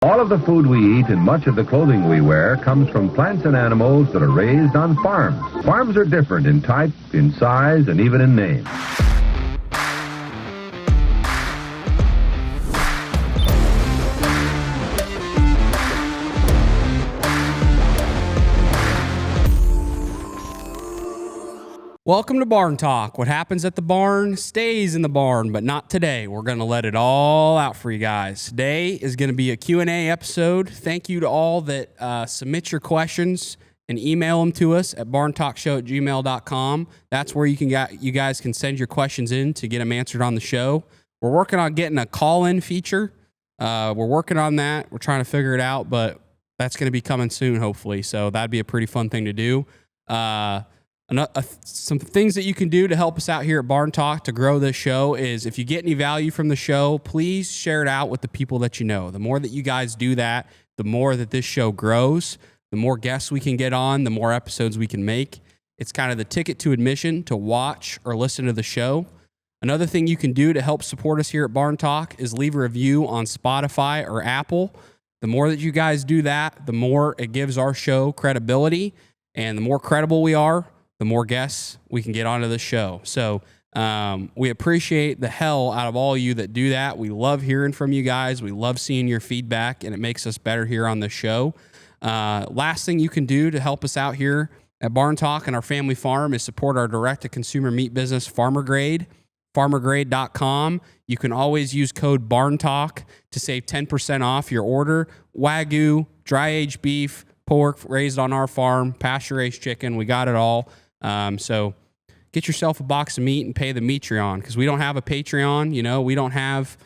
All of the food we eat and much of the clothing we wear comes from plants and animals that are raised on farms. Farms are different in type, in size, and even in name. Welcome to Barn Talk. What happens at the barn stays in the barn, but not today. We're going to let it all out for you guys. Today is going to be a Q&A episode. Thank you to all that submit your questions and email them to us at barntalkshow@gmail.com. That's where you guys can send your questions in to get them answered on the show. We're working on getting a call-in feature. We're working on that. We're trying to figure it out, but that's going to be coming soon, hopefully. So that'd be a pretty fun thing to do. Some things that you can do to help us out here at Barn Talk to grow this show is if you get any value from the show, please share it out with the people that you know. The more that you guys do that, the more that this show grows, the more guests we can get on, the more episodes we can make. It's kind of the ticket to admission to watch or listen to the show. Another thing you can do to help support us here at Barn Talk is leave a review on Spotify or Apple. The more that you guys do that, the more it gives our show credibility, and the more credible we are, the more guests we can get onto the show. So we appreciate the hell out of all you that do that. We love hearing from you guys. We love seeing your feedback, and it makes us better here on the show. Last thing you can do to help us out here at Barn Talk and our family farm is support our direct-to-consumer meat business, Farmer Grade, farmergrade.com. You can always use code BARNTALK to save 10% off your order. Wagyu, dry-aged beef, pork raised on our farm, pasture-raised chicken, we got it all. So get yourself a box of meat and pay the Metreon, because we don't have a Patreon. You know, we don't got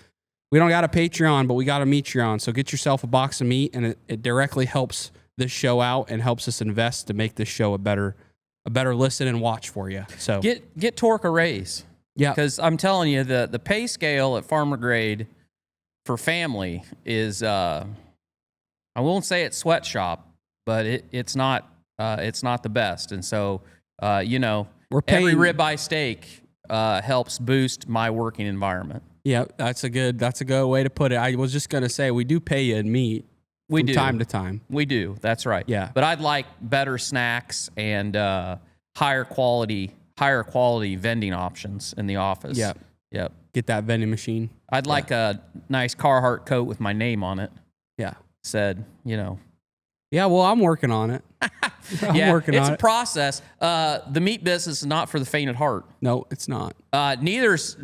a Patreon, but we got a Metreon. So get yourself a box of meat, and it directly helps this show out and helps us invest to make this show a better listen and watch for you. So get Tork a raise. Yeah, because I'm telling you, the pay scale at Farmer Grade for family is I won't say it's sweatshop, but it's not the best. And so we're paying, every ribeye steak helps boost my working environment. Yeah, that's a good way to put it. I was just gonna say we do pay you in meat from time to time. We do. That's right. Yeah, but I'd like better snacks and higher quality vending options in the office. Yep. Get that vending machine. I'd like a nice Carhartt coat with my name on it. Yeah. Said, Yeah, well, I'm working on it. It's a process. The meat business is not for the faint at heart. No, it's not. Neither's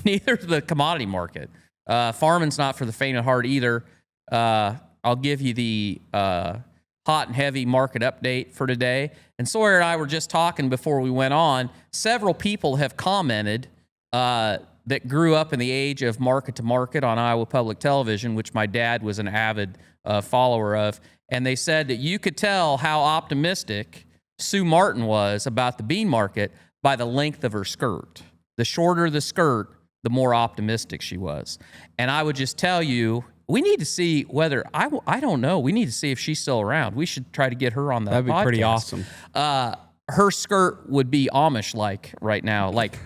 the commodity market. Farming's not for the faint at heart either. I'll give you the hot and heavy market update for today. And Sawyer and I were just talking before we went on. Several people have commented that grew up in the age of market to market on Iowa Public Television, which my dad was an avid follower of. And they said that you could tell how optimistic Sue Martin was about the bean market by the length of her skirt. The shorter the skirt, the more optimistic she was. And I would just tell you, we need to see whether, I don't know, we need to see if she's still around. We should try to get her on the podcast. That'd be pretty awesome. Her skirt would be Amish-like right now, like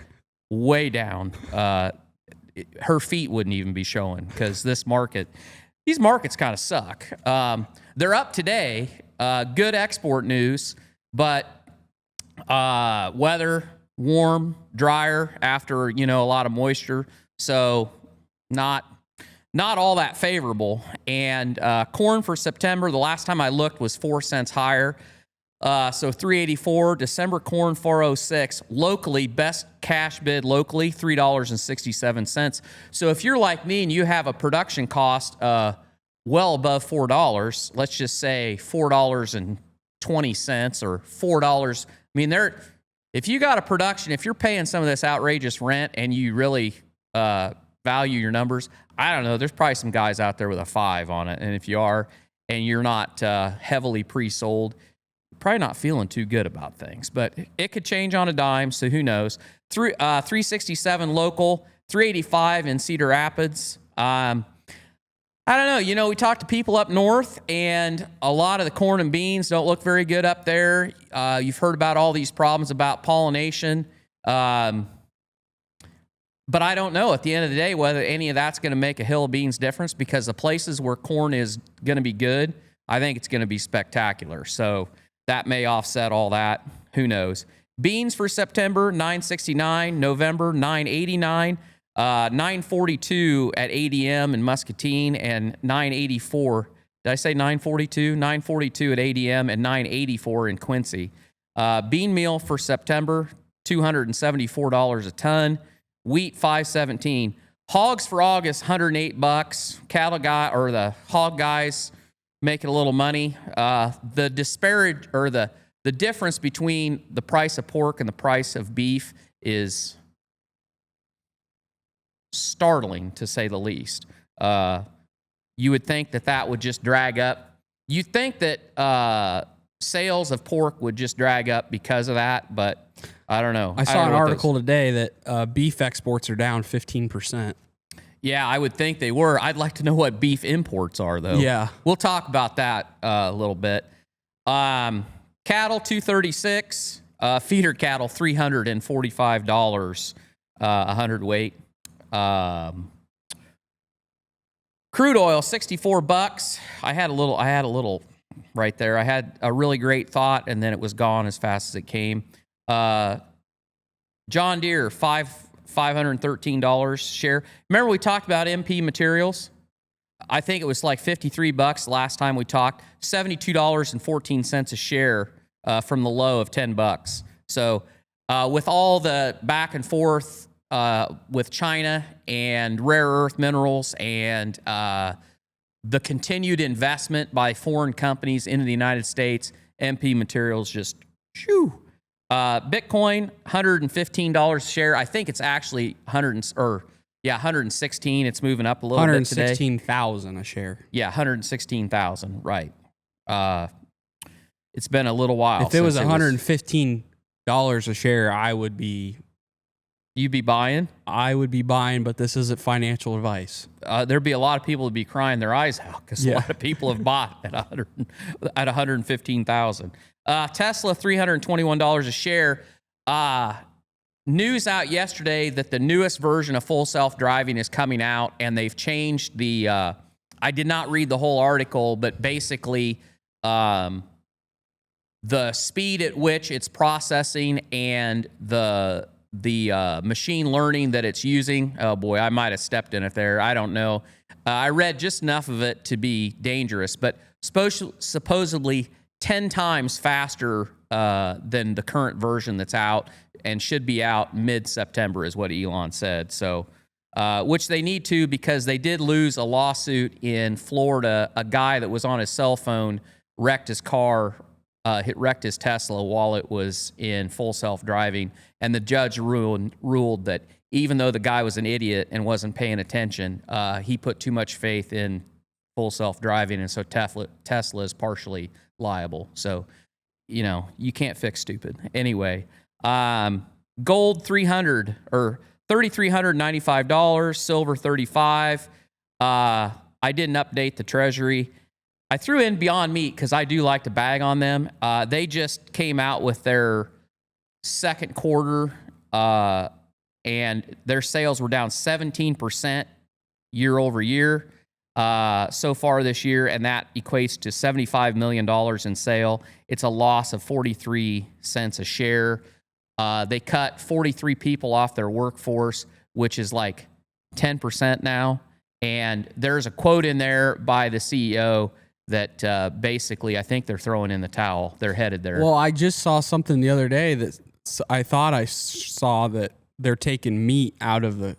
way down. Her feet wouldn't even be showing, because these markets kind of suck. They're up today. Good export news, but weather warm, drier after a lot of moisture, so not all that favorable. And corn for September, the last time I looked, was 4 cents higher. So 384. December corn 406. Locally, best cash bid locally, $3.67. So if you're like me and you have a production cost well above $4, let's just say $4.20 or $4. I mean, if you got a production, if you're paying some of this outrageous rent and you really value your numbers, I don't know, there's probably some guys out there with a 5 on it. And if you are, and you're not heavily pre-sold, you're probably not feeling too good about things. But it could change on a dime, so who knows. 367 local, 385 in Cedar Rapids. I don't know. We talked to people up north, and a lot of the corn and beans don't look very good up there. You've heard about all these problems about pollination. But I don't know at the end of the day whether any of that's going to make a hill of beans difference, because the places where corn is going to be good, I think it's going to be spectacular. So that may offset all that. Who knows? Beans for September, $9.69. November, $9.89. $9.42 at ADM in Muscatine, and $9.84. Did I say $9.42? $9.42 at ADM and $9.84 in Quincy. Bean meal for September, $274 a ton. Wheat, $5.17. Hogs for August, $108. Cattle guy, or the hog guys, making a little money. The difference between the price of pork and the price of beef is startling, to say the least. You would think that would just drag up. You'd think that sales of pork would just drag up because of that, but I don't know. I saw an article today that beef exports are down 15%. Yeah, I would think they were. I'd like to know what beef imports are, though. Yeah. We'll talk about that a little bit. Cattle, $236. Feeder cattle, $345 a hundredweight. Crude oil, $64. I had a little right there. I had a really great thought, and then it was gone as fast as it came. John Deere, $513 share. Remember we talked about MP Materials? I think it was like $53 last time we talked. $72.14 a share from the low of $10. So with all the back and forth with China and rare earth minerals and the continued investment by foreign companies into the United States, MP Materials just shoo. Bitcoin, $115 a share. I think it's actually 116. It's moving up a little bit today. 116,000 a share. Yeah, 116,000. Right. It's been a little while. If it was $115 a share, I would be. You'd be buying? I would be buying, but this isn't financial advice. There'd be a lot of people who'd be crying their eyes out because a lot of people have bought at 115,000. Tesla, $321 a share. News out yesterday that the newest version of full self-driving is coming out, and they've changed the. I did not read the whole article, but basically, the speed at which it's processing and the machine learning that it's using. Oh boy, I might have stepped in it there. I don't know. I read just enough of it to be dangerous, but supposedly 10 times faster than the current version that's out, and should be out mid-September is what Elon said. So, which they need to, because they did lose a lawsuit in Florida. A guy that was on his cell phone wrecked his car, wrecked his Tesla while it was in full self-driving. And the judge ruled that even though the guy was an idiot and wasn't paying attention, he put too much faith in full self-driving, and so Tesla is partially liable. So, you know, you can't fix stupid. Anyway, gold $3,395, silver $35. I didn't update the Treasury. I threw in Beyond Meat because I do like to bag on them. They just came out with their second quarter, and their sales were down 17% year over year so far this year, and that equates to $75 million in sale. It's a loss of 43 cents a share. They cut 43 people off their workforce, which is like 10% now. And there's a quote in there by the CEO that basically I think they're throwing in the towel. They're headed there. Well, I just saw something the other day that I thought I saw that they're taking meat out of the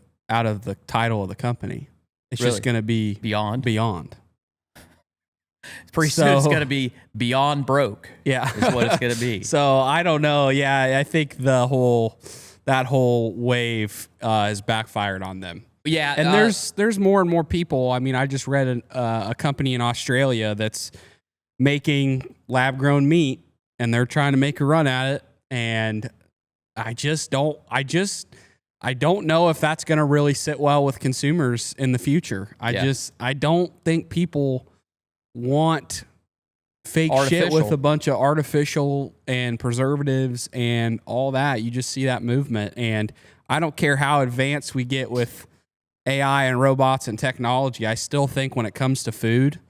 title of the company. It's just going to be Beyond. Pretty soon it's going to be Beyond Broke. Yeah, is what it's going to be. So I don't know. Yeah, I think that whole wave has backfired on them. Yeah, and there's more and more people. I mean, I just read a company in Australia that's making lab-grown meat, and they're trying to make a run at it. And I don't know if that's going to really sit well with consumers in the future. I don't think people want fake shit with a bunch of artificial and preservatives and all that. You just see that movement, and I don't care how advanced we get with AI and robots and technology. I still think when it comes to food,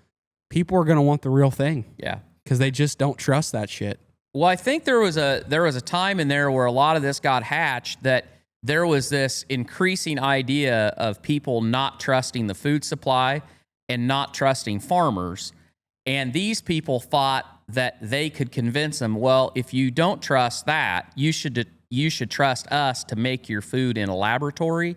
people are going to want the real thing. Yeah. Because they just don't trust that shit. Well, I think there was a time in there where a lot of this got hatched, that there was this increasing idea of people not trusting the food supply and not trusting farmers. And these people thought that they could convince them, well, if you don't trust that, you should trust us to make your food in a laboratory.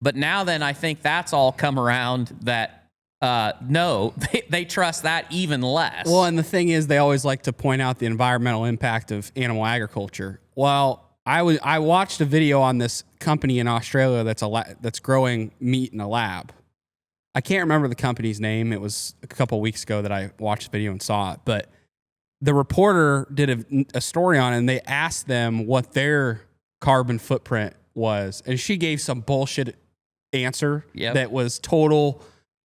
But now then, I think that's all come around that no, they trust that even less. Well, and the thing is, they always like to point out the environmental impact of animal agriculture. Well, I watched a video on this company in Australia that's growing meat in a lab. I can't remember the company's name. It was a couple of weeks ago that I watched the video and saw it. But the reporter did a story on it, and they asked them what their carbon footprint was. And she gave some bullshit answer that was total.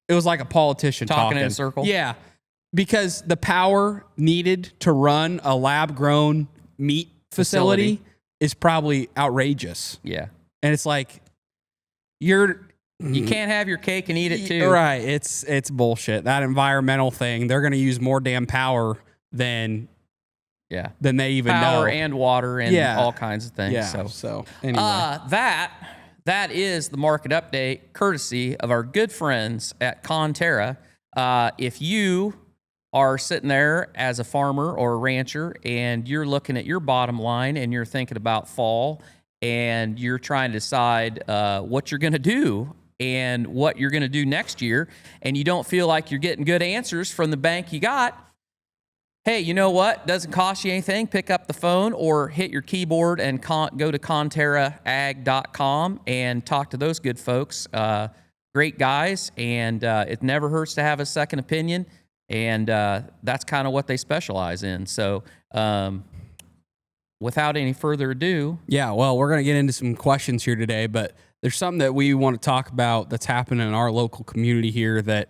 It was like a politician talking in a circle. Yeah, because the power needed to run a lab-grown meat facility is probably outrageous. Yeah. And it's like, you can't have your cake and eat it too. Right. It's bullshit. That environmental thing, they're going to use more damn power than they even know. Power and water and all kinds of things. Yeah. So anyway. That is the market update, courtesy of our good friends at Conterra. If you are sitting there as a farmer or a rancher and you're looking at your bottom line and you're thinking about fall and you're trying to decide what you're going to do and what you're going to do next year, and you don't feel like you're getting good answers from the bank you got, hey, you know what? Doesn't cost you anything. Pick up the phone or hit your keyboard and go to ConterraAg.com and talk to those good folks. Great guys, and it never hurts to have a second opinion, and that's kind of what they specialize in. So without any further ado. Yeah, well, we're going to get into some questions here today, but there's something that we want to talk about that's happening in our local community here that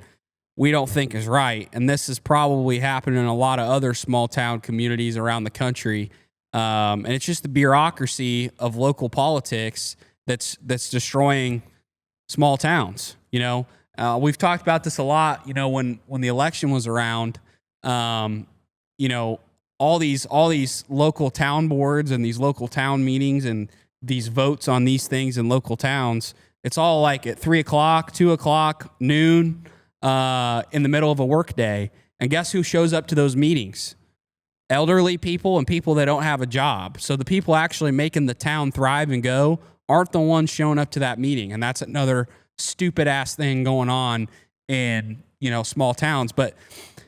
we don't think is right. And this is probably happening in a lot of other small town communities around the country. And it's just the bureaucracy of local politics that's destroying small towns. You know, we've talked about this a lot, you know, when the election was around, you know, all these local town boards and these local town meetings and these votes on these things in local towns, it's all like at 3 o'clock, 2 o'clock, noon, in the middle of a work day. And guess who shows up to those meetings? Elderly people and people that don't have a job. So the people actually making the town thrive and go aren't the ones showing up to that meeting. And that's another stupid ass thing going on in, you know, small towns. But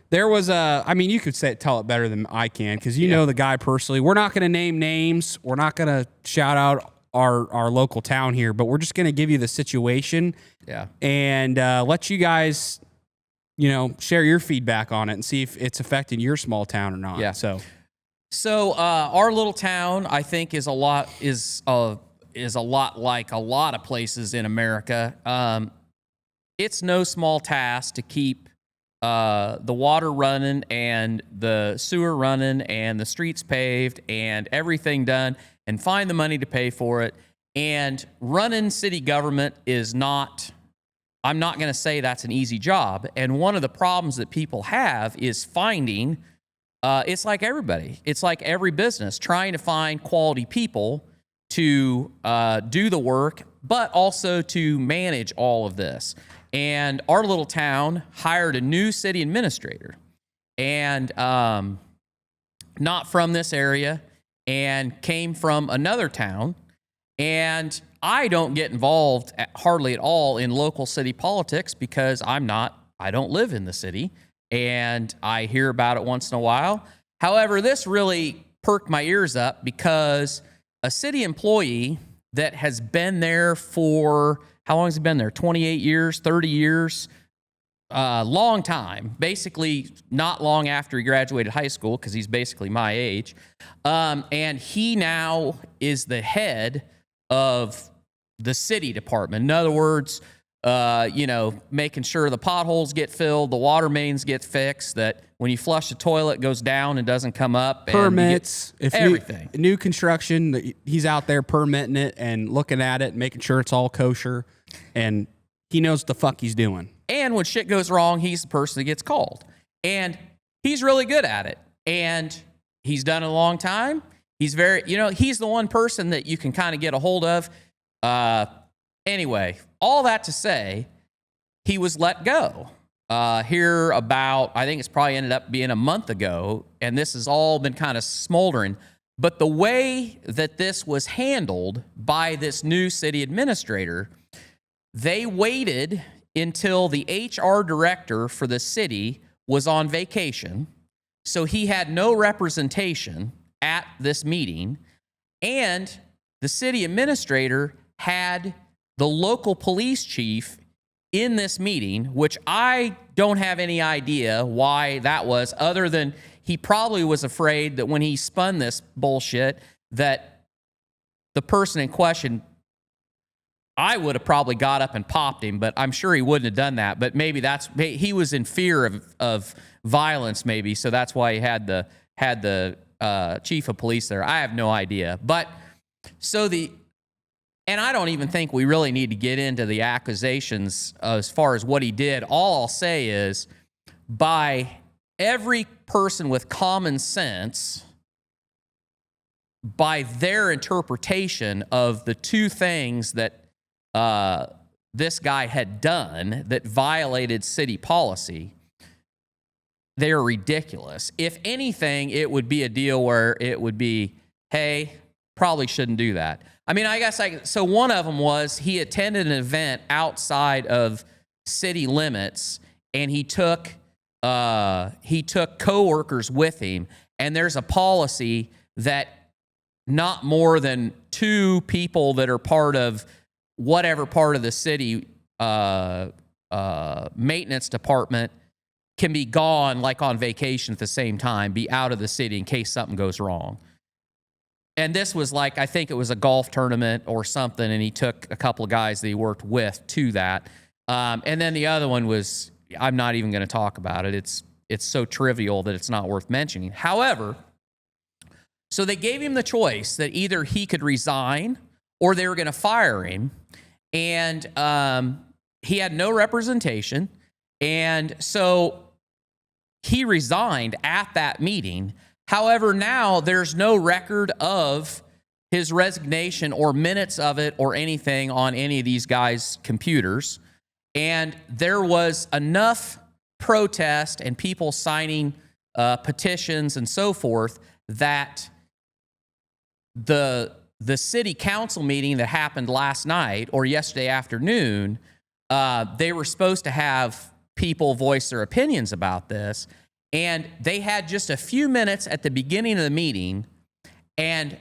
there was you could tell it better than I can, because you know the guy personally. We're not going to name names. We're not going to shout out our local town here, but we're just going to give you the situation and let you guys, you know, share your feedback on it and see if it's affecting your small town or not. Yeah. So our little town, I think, is a lot like a lot of places in America. It's no small task to keep the water running and the sewer running and the streets paved and everything done and find the money to pay for it. And running city government is not, I'm not going to say that's an easy job. And one of the problems that people have is finding, it's like everybody, it's like every business, trying to find quality people to do the work, but also to manage all of this. And our little town hired a new city administrator, and not from this area, and came from another town. And I don't get involved hardly at all in local city politics because I don't live in the city, and I hear about it once in a while. However, this really perked my ears up because a city employee that has been there for, how long has he been there? 28 years, 30 years, long time, basically not long after he graduated high school, because he's basically my age. And he now is the head of the city department. In other words, making sure the potholes get filled, the water mains get fixed, that when you flush the toilet, it goes down and doesn't come up. Permits, everything. New construction, he's out there permitting it and looking at it, making sure it's all kosher, and he knows what the fuck he's doing. And when shit goes wrong, he's the person that gets called. And he's really good at it. And he's done it a long time. He's he's the one person that you can kind of get a hold of. Anyway, all that to say, he was let go here about, I think it's probably ended up being a month ago, and this has all been kind of smoldering. But the way that this was handled by this new city administrator, they waited until the HR director for the city was on vacation, so he had no representation at this meeting, and the city administrator had the local police chief in this meeting, which I don't have any idea why that was, other than he probably was afraid that when he spun this bullshit, that the person in question, I would have probably got up and popped him, but I'm sure he wouldn't have done that. But maybe he was in fear of violence, maybe, so that's why he had the chief of police there. I have no idea. But and I don't even think we really need to get into the accusations as far as what he did. All I'll say is, by every person with common sense, by their interpretation of the two things that this guy had done that violated city policy, they're ridiculous. If anything, it would be a deal where it would be, hey, probably shouldn't do that. I mean, I guess so one of them was he attended an event outside of city limits, and he took coworkers with him, and there's a policy that not more than 2 people that are part of whatever part of the city maintenance department can be gone, like on vacation at the same time, be out of the city in case something goes wrong. And this was like, I think it was a golf tournament or something, and he took a couple of guys that he worked with to that. And then the other one was, I'm not even going to talk about it. It's so trivial that it's not worth mentioning. However, so they gave him the choice that either he could resign or they were going to fire him. And he had no representation. And so he resigned at that meeting. However, now there's no record of his resignation or minutes of it or anything on any of these guys' computers. And there was enough protest and people signing petitions and so forth that the city council meeting that happened last night or yesterday afternoon, they were supposed to have people voice their opinions about this. And they had just a few minutes at the beginning of the meeting, and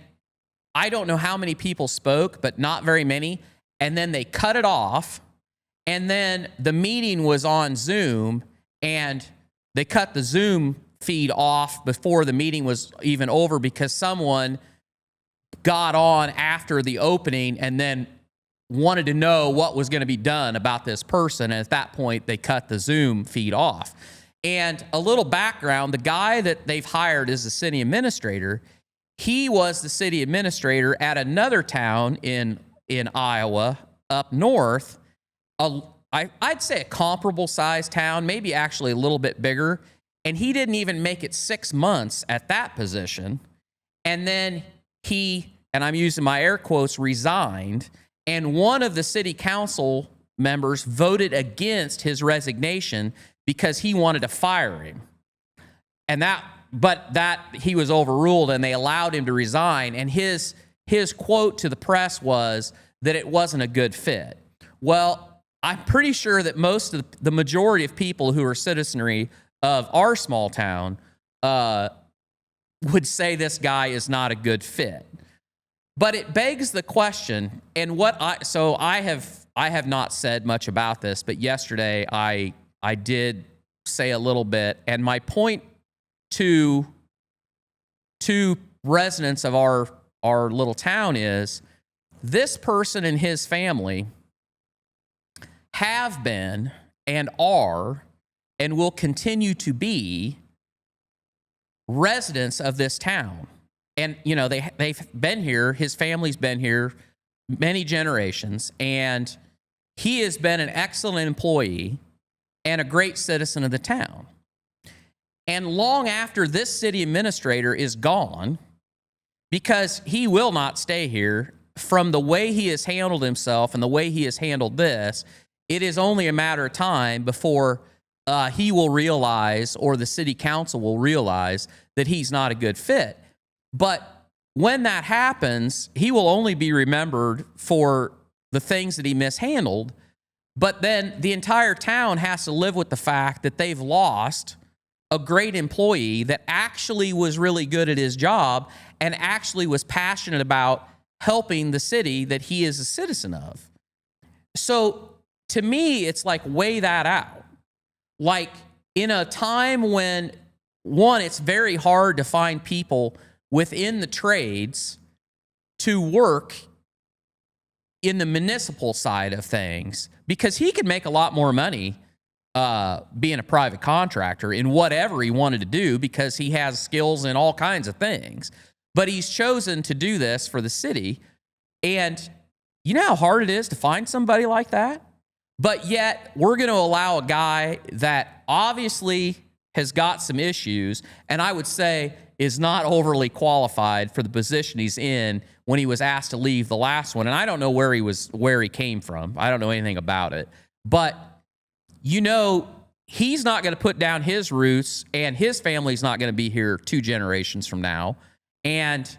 I don't know how many people spoke, but not very many. And then they cut it off, and then the meeting was on Zoom, and they cut the Zoom feed off before the meeting was even over because someone got on after the opening and then wanted to know what was going to be done about this person. And at that point, they cut the Zoom feed off. And a little background, the guy that they've hired as the city administrator, he was the city administrator at another town in Iowa up north, I'd say a comparable sized town, maybe actually a little bit bigger. And he didn't even make it 6 months at that position. And then he, and I'm using my air quotes, resigned. And one of the city council members voted against his resignation because he wanted to fire him. But he was overruled and they allowed him to resign. And his quote to the press was that it wasn't a good fit. Well, I'm pretty sure that the majority of people who are citizenry of our small town would say this guy is not a good fit. But it begs the question, and I have not said much about this, but yesterday I did say a little bit, and my point to residents of our little town is this person and his family have been and are and will continue to be residents of this town. And, you know, they've been here. His family's been here many generations, and he has been an excellent employee and a great citizen of the town. And long after this city administrator is gone, because he will not stay here, from the way he has handled himself and the way he has handled this, it is only a matter of time before he will realize, or the city council will realize, that he's not a good fit. But when that happens, he will only be remembered for the things that he mishandled. But then the entire town has to live with the fact that they've lost a great employee that actually was really good at his job and actually was passionate about helping the city that he is a citizen of. So to me, it's like, weigh that out. Like, in a time when, one, it's very hard to find people within the trades to work in the municipal side of things, because he could make a lot more money being a private contractor in whatever he wanted to do, because he has skills in all kinds of things. But he's chosen to do this for the city. And you know how hard it is to find somebody like that? But yet we're going to allow a guy that obviously has got some issues, and I would say is not overly qualified for the position he's in, when he was asked to leave the last one. And I don't know where he came from. I don't know anything about it. But you know, he's not going to put down his roots, and his family's not going to be here 2 generations from now. And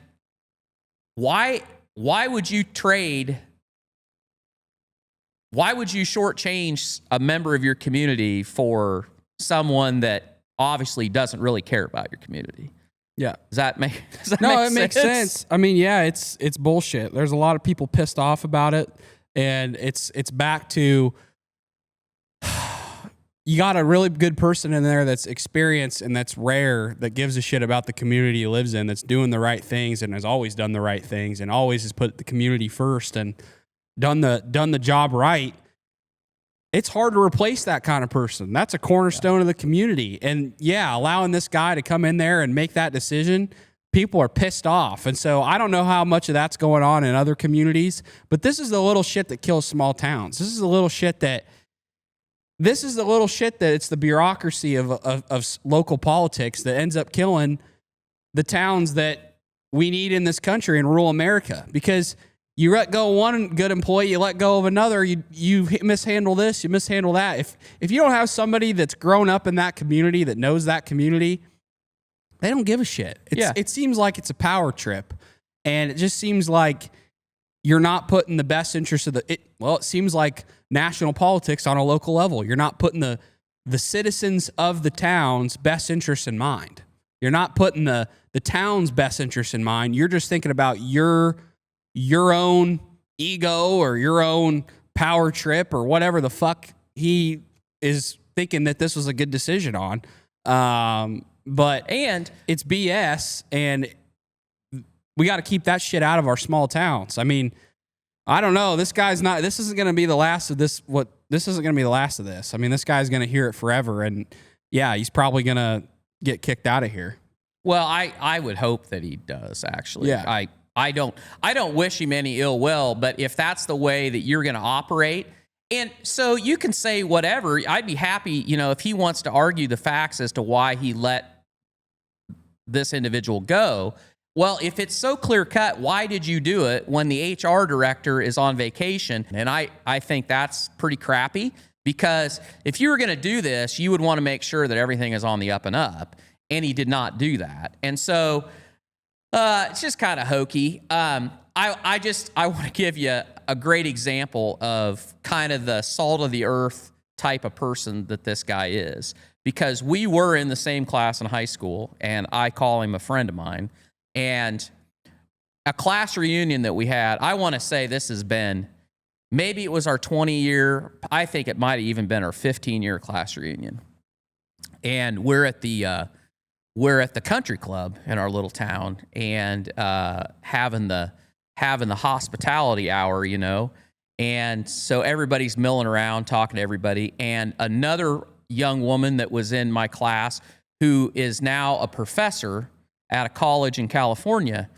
why would you shortchange a member of your community for someone that obviously doesn't really care about your community? Yeah. Does that make sense? No, it makes sense. I mean, yeah, it's bullshit. There's a lot of people pissed off about it, and it's back to, you got a really good person in there that's experienced and that's rare, that gives a shit about the community he lives in, that's doing the right things and has always done the right things and always has put the community first and done the job right. It's hard to replace that kind of person. That's a cornerstone of the community. And yeah, allowing this guy to come in there and make that decision, people are pissed off. And so I don't know how much of that's going on in other communities, but this is the little shit that kills small towns. This is the little shit that it's the bureaucracy of local politics that ends up killing the towns that we need in this country in rural America. Because you let go of one good employee, you let go of another, you mishandle this, you mishandle that. If you don't have somebody that's grown up in that community, that knows that community, they don't give a shit. It seems like it's a power trip. And it just seems like you're not putting the best interest of it seems like national politics on a local level. You're not putting the citizens of the town's best interest in mind. You're not putting the town's best interest in mind. You're just thinking about your own ego or your own power trip or whatever the fuck he is thinking that this was a good decision on. But it's BS, and we got to keep that shit out of our small towns. I mean, I don't know. This isn't going to be the last of this. This isn't going to be the last of this. I mean, this guy's going to hear it forever. And yeah, he's probably going to get kicked out of here. Well, I would hope that he does, actually. Yeah. I don't wish him any ill will, but if that's the way that you're going to operate, and so you can say whatever, I'd be happy, if he wants to argue the facts as to why he let this individual go. Well, if it's so clear cut, why did you do it when the HR director is on vacation? And I think that's pretty crappy, because if you were going to do this, you would want to make sure that everything is on the up and up, and he did not do that. And so it's just kind of hokey. I want to give you a great example of kind of the salt of the earth type of person that this guy is, because we were in the same class in high school, and I call him a friend of mine. And a class reunion that we had, I want to say this has been, maybe it was our 20-year, I think it might have even been our 15-year class reunion. And we're at the country club in our little town, and having the hospitality hour, And so everybody's milling around, talking to everybody. And another young woman that was in my class, who is now a professor at a college in California,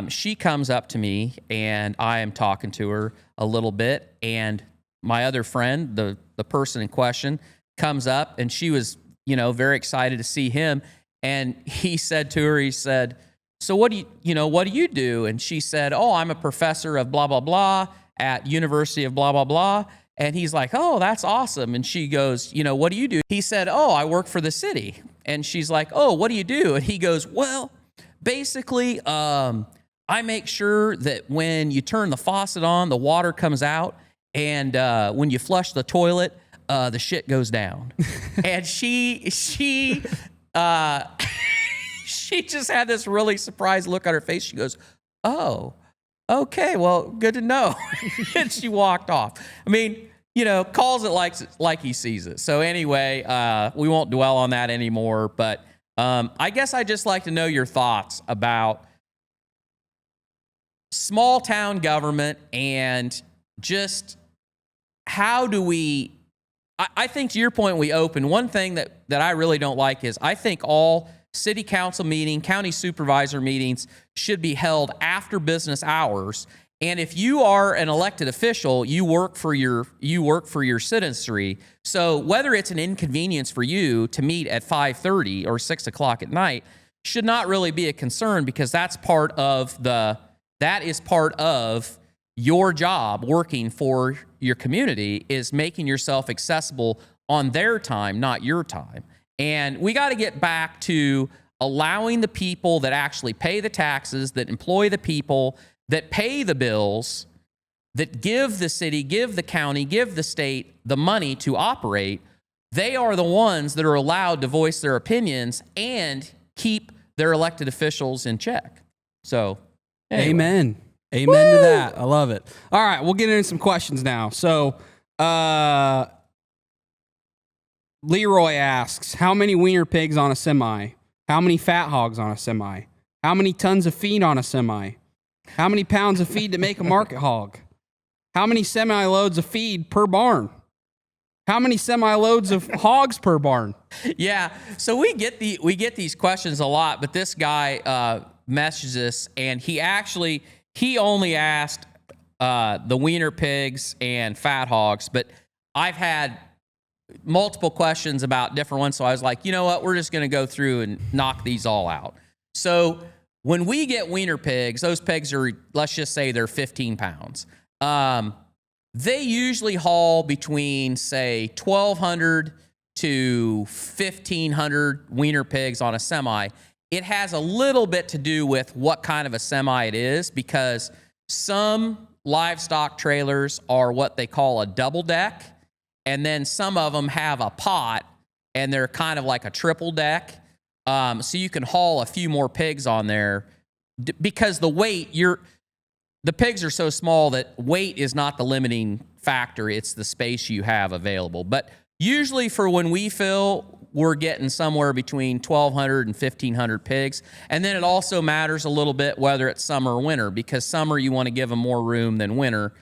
she comes up to me, and I am talking to her a little bit. And my other friend, the person in question, comes up, and she was, very excited to see him. And he said to her, he said, "So what do you do?" And she said, "Oh, I'm a professor of blah, blah, blah at University of blah, blah, blah." And he's like, "Oh, that's awesome." And she goes, "What do you do?" He said, "Oh, I work for the city." And she's like, "Oh, what do you do?" And he goes, "Well, basically, I make sure that when you turn the faucet on, the water comes out. And when you flush the toilet, the shit goes down." And she she just had this really surprised look on her face. She goes, "Oh, okay, well, good to know." And she walked off. I mean, calls it like he sees it. So anyway, we won't dwell on that anymore. But I guess I just like to know your thoughts about small town government and just how do we, I think to your point, we open, one thing that I really don't like is I think all city council meeting, county supervisor meetings should be held after business hours. And if you are an elected official, you work for your citizenry. So whether it's an inconvenience for you to meet at 5:30 or 6 o'clock at night should not really be a concern, because that is part of your job working for your community, is making yourself accessible on their time, not your time. And we got to get back to allowing the people that actually pay the taxes, that employ the people, that pay the bills, that give the city, give the county, give the state the money to operate. They are the ones that are allowed to voice their opinions and keep their elected officials in check. So, anyway. Amen. Amen to that. I love it. All right, we'll get into some questions now. So, Leroy asks, how many wiener pigs on a semi? How many fat hogs on a semi? How many tons of feed on a semi? How many pounds of feed to make a market hog? How many semi-loads of feed per barn? How many semi-loads of hogs per barn? Yeah, so we get these questions a lot, but this guy messages us, and he only asked the wiener pigs and fat hogs, but I've had multiple questions about different ones, so I was like, you know what, we're just going to go through and knock these all out. So when we get wiener pigs, those pigs are, let's just say they're 15 pounds. They usually haul between, say, 1,200 to 1,500 wiener pigs on a semi. It has a little bit to do with what kind of a semi it is, because some livestock trailers are what they call a double deck, and then some of them have a pot, and they're kind of like a triple deck. So you can haul a few more pigs on there, because the weight, the pigs are so small that weight is not the limiting factor. It's the space you have available. But usually for when we fill, we're getting somewhere between 1,200 and 1,500 pigs. And then it also matters a little bit whether it's summer or winter, because summer you want to give them more room than winter,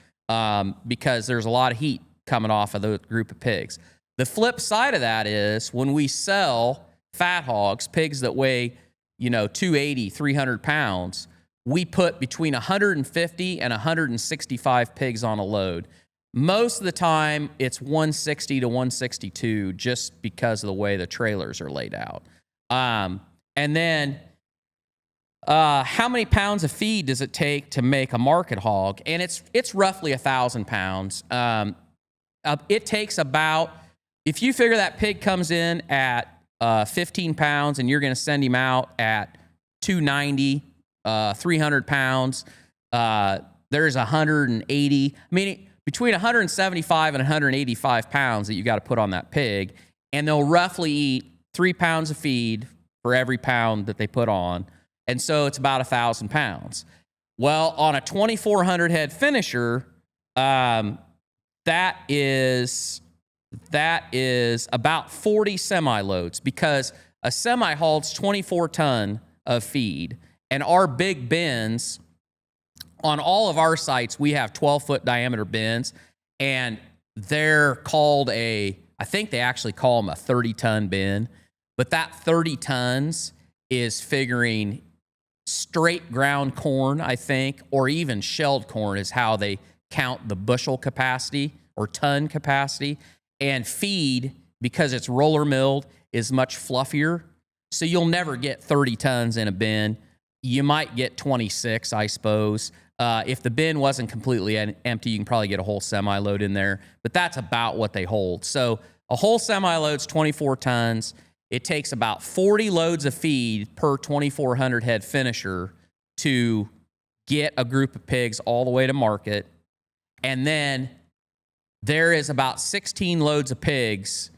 because there's a lot of heat coming off of the group of pigs. The flip side of that is when we sell fat hogs, pigs that weigh, 280, 300 pounds, we put between 150 and 165 pigs on a load. Most of the time, it's 160 to 162 just because of the way the trailers are laid out. And then how many pounds of feed does it take to make a market hog? And it's roughly 1,000 pounds. It takes about, if you figure that pig comes in at 15 pounds and you're going to send him out at 290, 300 pounds, there's 180. I mean, between 175 and 185 pounds that you got to put on that pig, and they'll roughly eat 3 pounds of feed for every pound that they put on, and so it's about 1,000 pounds. Well, on a 2,400 head finisher, that is about 40 semi-loads, because a semi holds 24 ton of feed, and our big bins on all of our sites, we have 12-foot diameter bins, and they're called I think they actually call them a 30-ton bin, but that 30 tons is figuring straight ground corn, I think, or even shelled corn is how they count the bushel capacity or ton capacity. And feed, because it's roller milled, is much fluffier. So you'll never get 30 tons in a bin. You might get 26, I suppose. If the bin wasn't completely empty, you can probably get a whole semi-load in there. But that's about what they hold. So a whole semi-load's 24 tons. It takes about 40 loads of feed per 2,400 head finisher to get a group of pigs all the way to market. And then there is about 16 loads of pigs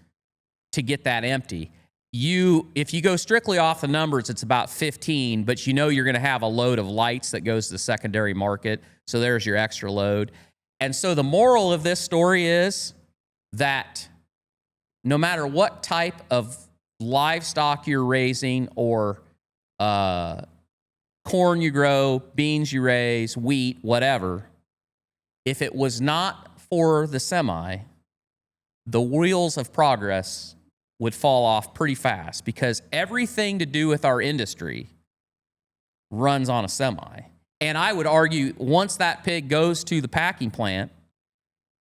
to get that empty. If you go strictly off the numbers, it's about 15, but you know you're going to have a load of lights that goes to the secondary market. So there's your extra load. And so the moral of this story is that no matter what type of livestock you're raising or corn you grow, beans you raise, wheat, whatever, if it was not for the semi, the wheels of progress would fall off pretty fast, because everything to do with our industry runs on a semi. And I would argue once that pig goes to the packing plant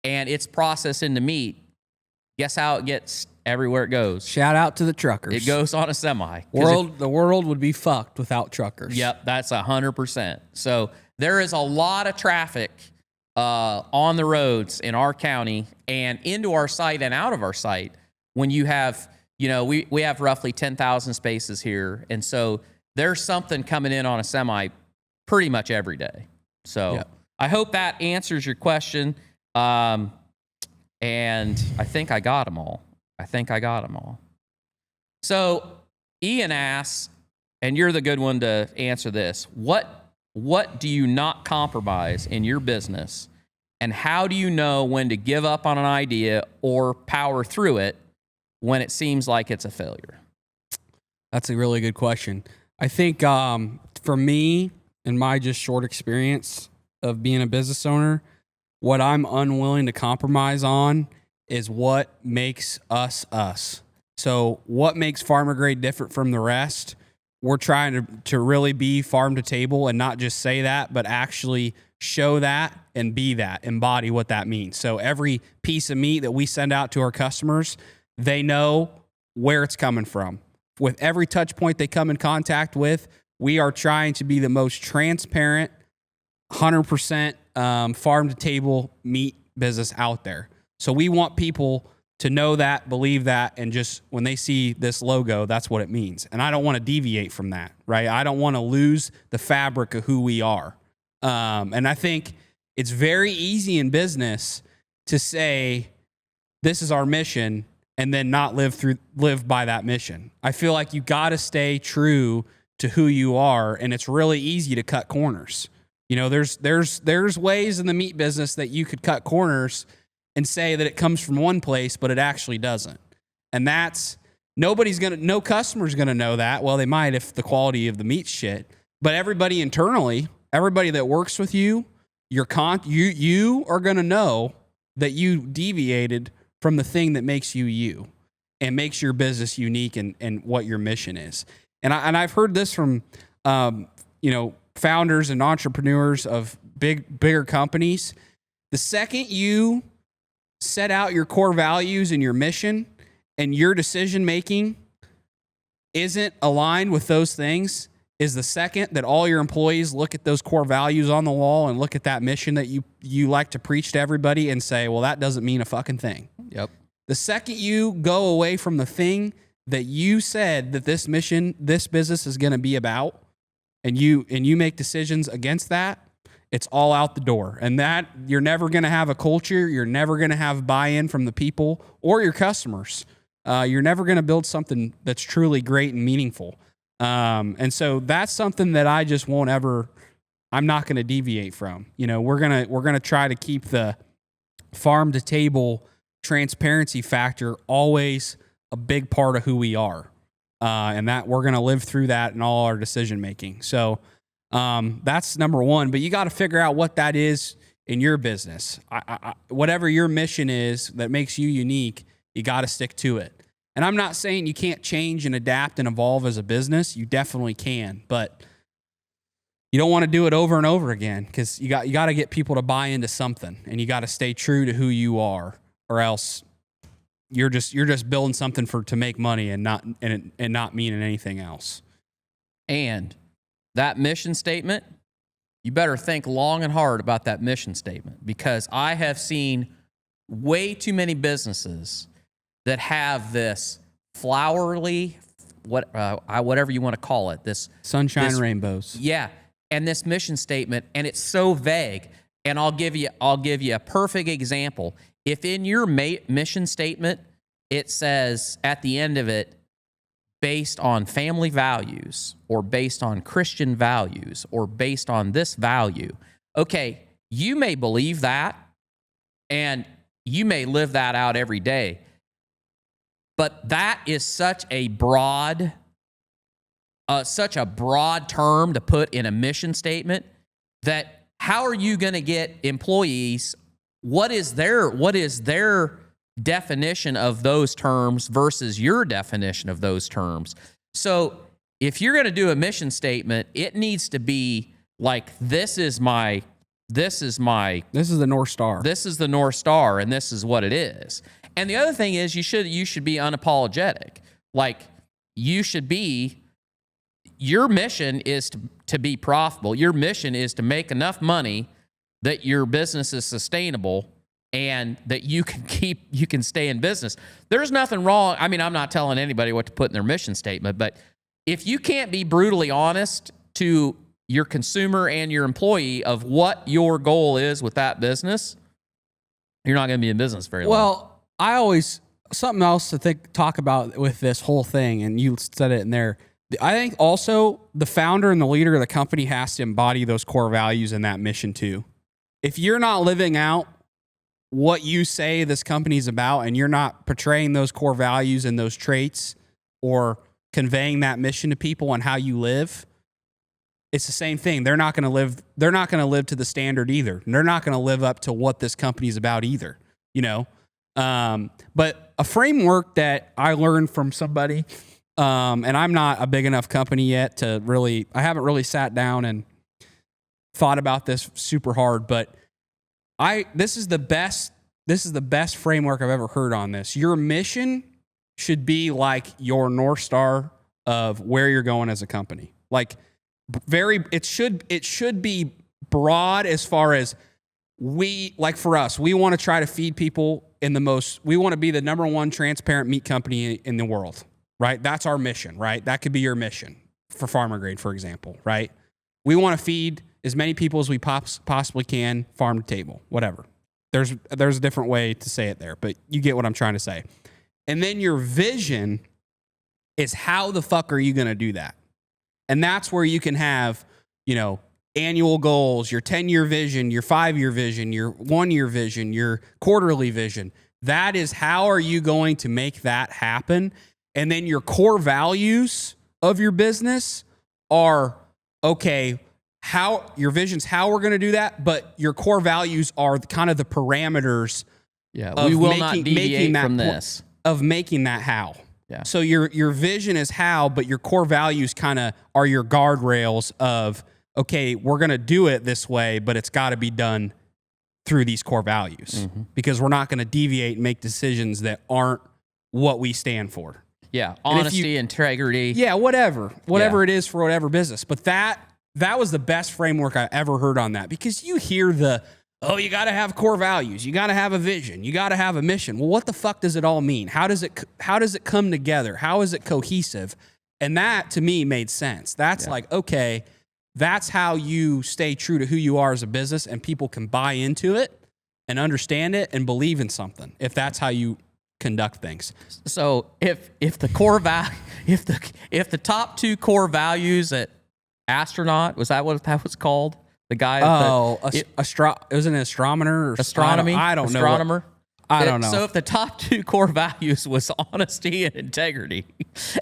and it's processed into meat, guess how it gets everywhere it goes? Shout out to the truckers. It goes on a semi. The world would be fucked without truckers. Yep, that's 100%. So there is a lot of traffic on the roads in our county and into our site and out of our site. When you have, we have roughly 10,000 spaces here. And so there's something coming in on a semi pretty much every day. So yep. I hope that answers your question. And I think I got them all. So Ian asks, and you're the good one to answer this, what do you not compromise in your business? And how do you know when to give up on an idea or power through it when it seems like it's a failure? That's a really good question. I think for me, in my just short experience of being a business owner, what I'm unwilling to compromise on is what makes us us. So what makes Farmer Grade different from the rest? We're trying to really be farm to table and not just say that, but actually show that and be that, embody what that means. So every piece of meat that we send out to our customers, they know where it's coming from. With every touch point they come in contact with, we are trying to be the most transparent, 100% farm to table meat business out there. So we want people to know that, believe that, and just when they see this logo, that's what it means. And I don't want to deviate from that, right? I don't want to lose the fabric of who we are. And I think it's very easy in business to say, this is our mission, and then not live by that mission. I feel like you got to stay true to who you are, and it's really easy to cut corners. There's ways in the meat business that you could cut corners and say that it comes from one place, but it actually doesn't. And that's, no customer's gonna know that. Well, they might if the quality of the meat's shit. But everybody internally, everybody that works with you, you are gonna know that you deviated from the thing that makes you you and makes your business unique and what your mission is. And I've heard this from founders and entrepreneurs of bigger companies. The second you set out your core values and your mission, and your decision making isn't aligned with those things, is the second that all your employees look at those core values on the wall and look at that mission that you like to preach to everybody and say, well, that doesn't mean a fucking thing. Yep. The second you go away from the thing that you said that this business is going to be about, and you make decisions against that, it's all out the door. And that you're never going to have a culture. You're never going to have buy-in from the people or your customers. You're never going to build something that's truly great and meaningful. And so that's something that I just won't ever, I'm not going to deviate from. We're going to try to keep the farm to table transparency factor always a big part of who we are. And that we're going to live through that in all our decision making. So That's number one. But you got to figure out what that is in your business. Whatever your mission is that makes you unique, you got to stick to it. And I'm not saying you can't change and adapt and evolve as a business. You definitely can, but you don't want to do it over and over again, because you got to get people to buy into something, and you got to stay true to who you are, or else you're just building something to make money and not meaning anything else. And that mission statement, you better think long and hard about that mission statement, because I have seen way too many businesses that have this flowery, whatever you want to call it, this sunshine rainbows. Yeah, and this mission statement, and it's so vague. And I'll give you a perfect example. If in your mission statement it says at the end of it, based on family values, or based on Christian values, or based on this value, okay, you may believe that, and you may live that out every day. But that is such a broad term to put in a mission statement, that how are you going to get employees? What is their definition of those terms versus your definition of those terms? So if you're going to do a mission statement, it needs to be like, this is the North Star. This is the North Star, and this is what it is. And the other thing is, you should be unapologetic. Like, your mission is to be profitable. Your mission is to make enough money that your business is sustainable and that you can stay in business. There's nothing wrong. I mean, I'm not telling anybody what to put in their mission statement, but if you can't be brutally honest to your consumer and your employee of what your goal is with that business, you're not going to be in business very long. Well, something else to talk about with this whole thing, and you said it in there, I think also the founder and the leader of the company has to embody those core values in that mission too. If you're not living out what you say this company's about, and you're not portraying those core values and those traits, or conveying that mission to people and how you live, it's the same thing. They're not going to live to the standard either. They're not going to live up to what this company's about either, you know? But a framework that I learned from somebody, and I'm not a big enough company yet I haven't really sat down and thought about this super hard, but this is the best framework I've ever heard on this. Your mission should be like your North Star of where you're going as a company. Like, it should be broad as far as for us, we want to try to feed people we want to be the number one transparent meat company in the world, right? That's our mission, right? That could be your mission for Farmer Grade, for example, right? We want to feed as many people as we possibly can, farm to table, whatever. There's a different way to say it there, but you get what I'm trying to say. And then your vision is, how the fuck are you going to do that? And that's where you can have, annual goals, your 10-year vision, your 5-year vision, your 1-year vision, your quarterly vision. That is, how are you going to make that happen? And then your core values of your business are, okay, your vision's how we're going to do that, but your core values are kind of the parameters. Yeah, we will not deviate from this. Of making that how. Yeah. So your vision is how, but your core values kind of are your guardrails of, okay, we're going to do it this way, but it's got to be done through these core values, because we're not going to deviate and make decisions that aren't what we stand for. Yeah, honesty, integrity. Yeah, whatever it is for whatever business. But that was the best framework I ever heard on that, because you hear you got to have core values, you got to have a vision, you got to have a mission. Well, what the fuck does it all mean? How does it come together? How is it cohesive? And that to me made sense. That's like, okay, that's how you stay true to who you are as a business, and people can buy into it and understand it and believe in something, if that's how you conduct things. So if the top 2 core values at Astronaut, was that what that was called? The guy. It was an astronomer or astronomy. I don't know. Astronomer. I don't know. So if the top 2 core values was honesty and integrity,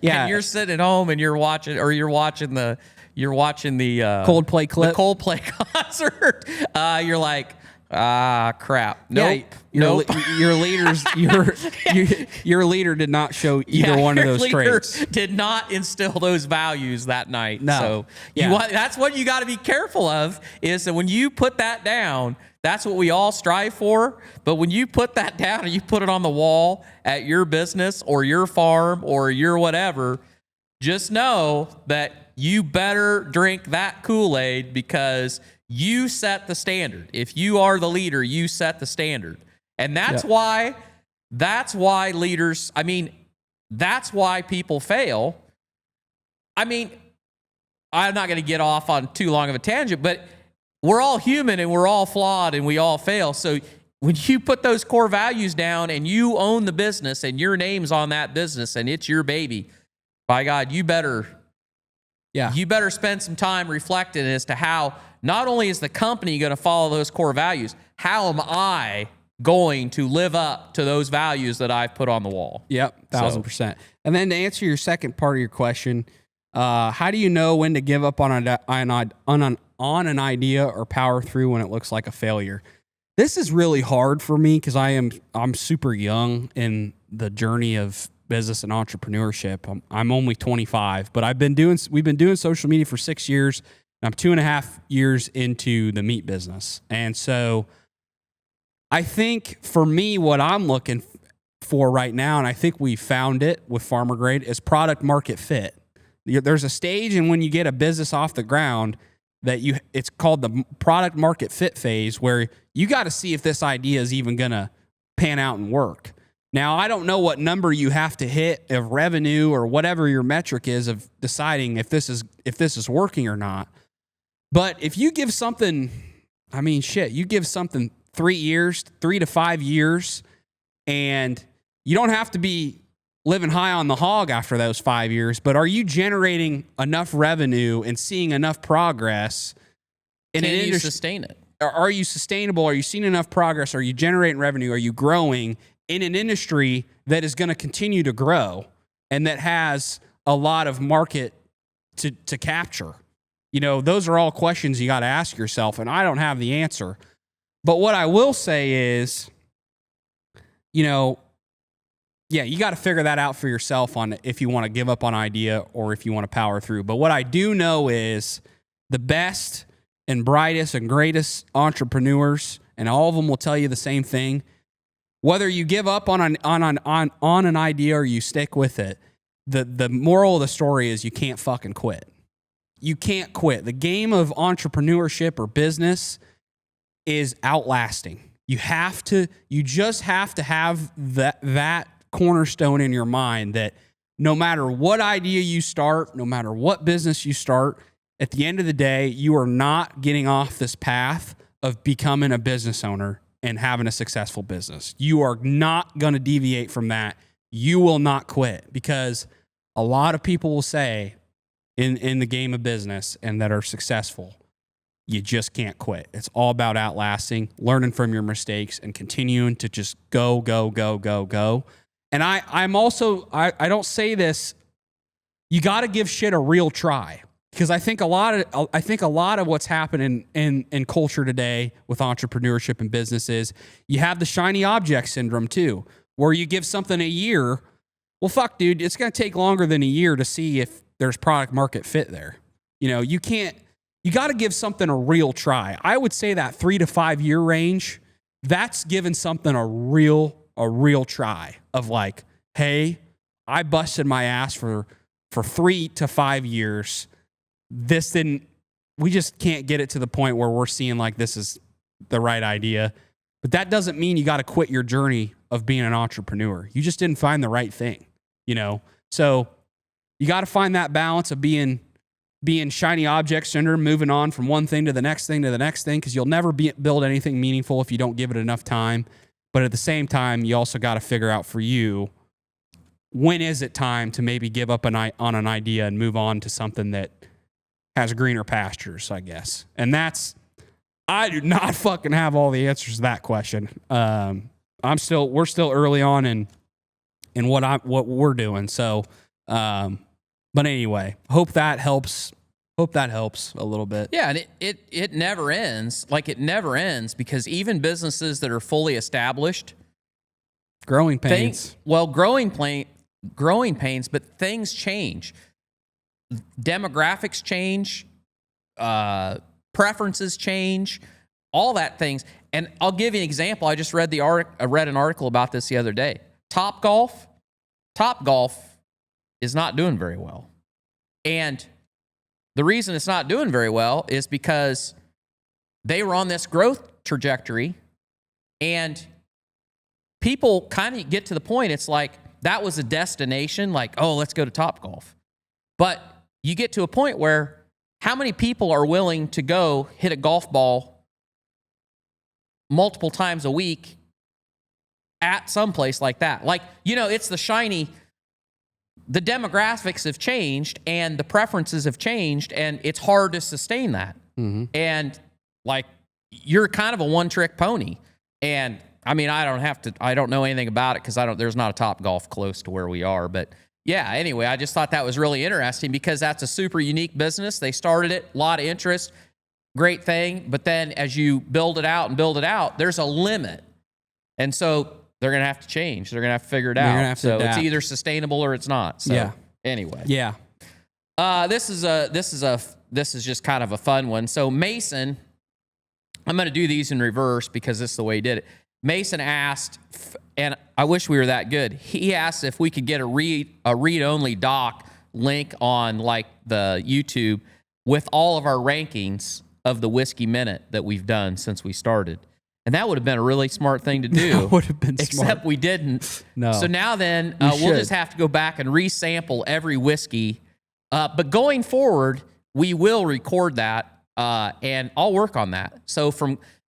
Yeah. and you're sitting at home and you're watching the Coldplay clip. the Coldplay concert, you're like, crap. Nope. Yeah, Nope. your leaders, your leader did not show either one of your those leader traits. did not instill those values that night. No. So Yeah. that's what you got to be careful of, is that when you put that down, that's what we all strive for. But when you put that down and you put it on the wall at your business or your farm or your whatever, just know that you better drink that Kool-Aid, because you set the standard. If you are the leader, you set the standard. And that's why leaders, that's why people fail. I'm not going to get off on too long of a tangent, but we're all human and we're all flawed and we all fail. So when you put those core values down and you own the business and your name's on that business and it's your baby, by God, you better spend some time reflecting as to how not only is the company going to follow those core values, how am I going to live up to those values that I've put on the wall? Yep, 1,000%. And then to answer your second part of your question, how do you know when to give up on an idea or power through when it looks like a failure? This is really hard for me because I'm super young in the journey of business and entrepreneurship. I'm only 25, but we've been doing social media for 6 years. And I'm 2.5 years into the meat business. And so I think for me, what I'm looking for right now, and I think we found it with Farmer Grade, is product market fit. There's a stage, and when you get a business off the ground, it's called the product market fit phase, where you got to see if this idea is even going to pan out and work. Now, I don't know what number you have to hit of revenue or whatever your metric is of deciding if this is working or not. But if you give something, you give something 3 to 5 years, and you don't have to be living high on the hog after those 5 years, but are you generating enough revenue and seeing enough progress in an industry? Can you sustain it? Are you sustainable? Are you seeing enough progress? Are you generating revenue? Are you growing in an industry that is going to continue to grow and that has a lot of market to capture? Those are all questions you got to ask yourself, and I don't have the answer. But what I will say is, you got to figure that out for yourself on if you want to give up on idea or if you want to power through. But what I do know is the best and brightest and greatest entrepreneurs, and all of them will tell you the same thing. Whether you give up on an idea or you stick with it, the moral of the story is you can't fucking quit. You can't quit. The game of entrepreneurship or business is outlasting. You just have to have that cornerstone in your mind that no matter what idea you start, no matter what business you start, at the end of the day, you are not getting off this path of becoming a business owner and having a successful business. You are not going to deviate from that. You will not quit, because a lot of people will say in the game of business and that are successful, you just can't quit. It's all about outlasting, learning from your mistakes, and continuing to just go. And I'm also, I don't say this, you got to give shit a real try. Because I think a lot of what's happening in culture today with entrepreneurship and business is you have the shiny object syndrome too, where you give something a year. Well, fuck, dude, it's going to take longer than a year to see if there's product market fit there. You got to give something a real try. I would say that 3 to 5 year range, that's giving something a real try of like, hey, I busted my ass for 3 to 5 years. We just can't get it to the point where we're seeing like this is the right idea. But that doesn't mean you got to quit your journey of being an entrepreneur. You just didn't find the right thing, So you got to find that balance of being shiny object syndrome, moving on from one thing to the next thing, because you'll never build anything meaningful if you don't give it enough time. But at the same time, you also got to figure out for you, when is it time to maybe give up on an idea and move on to something that has greener pastures, I guess. And I do not fucking have all the answers to that question. we're still early on in what we're doing. So, but anyway, hope that helps a little bit. Yeah, and it never ends. Like, it never ends, because even businesses that are fully established, Growing pains, growing pains, but things change. Demographics change, preferences change, all that things. And I'll give you an example. I just read an article about this the other day. Top Golf is not doing very well. And the reason it's not doing very well is because they were on this growth trajectory, and people kind of get to the point, it's like that was a destination, like, oh, let's go to Top Golf. But you get to a point where how many people are willing to go hit a golf ball multiple times a week at some place like that? Like, it's the shiny. The demographics have changed and the preferences have changed, and it's hard to sustain that. Mm-hmm. And like, you're kind of a one-trick pony. And I mean, I don't know anything about it, because there's not a Top Golf close to where we are. But yeah, anyway, I just thought that was really interesting, because that's a super unique business. They started it, a lot of interest, great thing. But then as you build it out, there's a limit. And so they're going to have to change. They're going to have to figure it out. So adapt. It's either sustainable or it's not. So yeah. Anyway. Yeah. This is just kind of a fun one. So Mason, I'm going to do these in reverse because this is the way he did it. Mason asked, and I wish we were that good. He asked if we could get a read-only doc link on like the YouTube with all of our rankings of the Whiskey Minute that we've done since we started. And that would have been a really smart thing to do. That would have been smart. Except we didn't. No. So now then, we'll just have to go back and resample every whiskey. But going forward, we will record that, and I'll work on that. So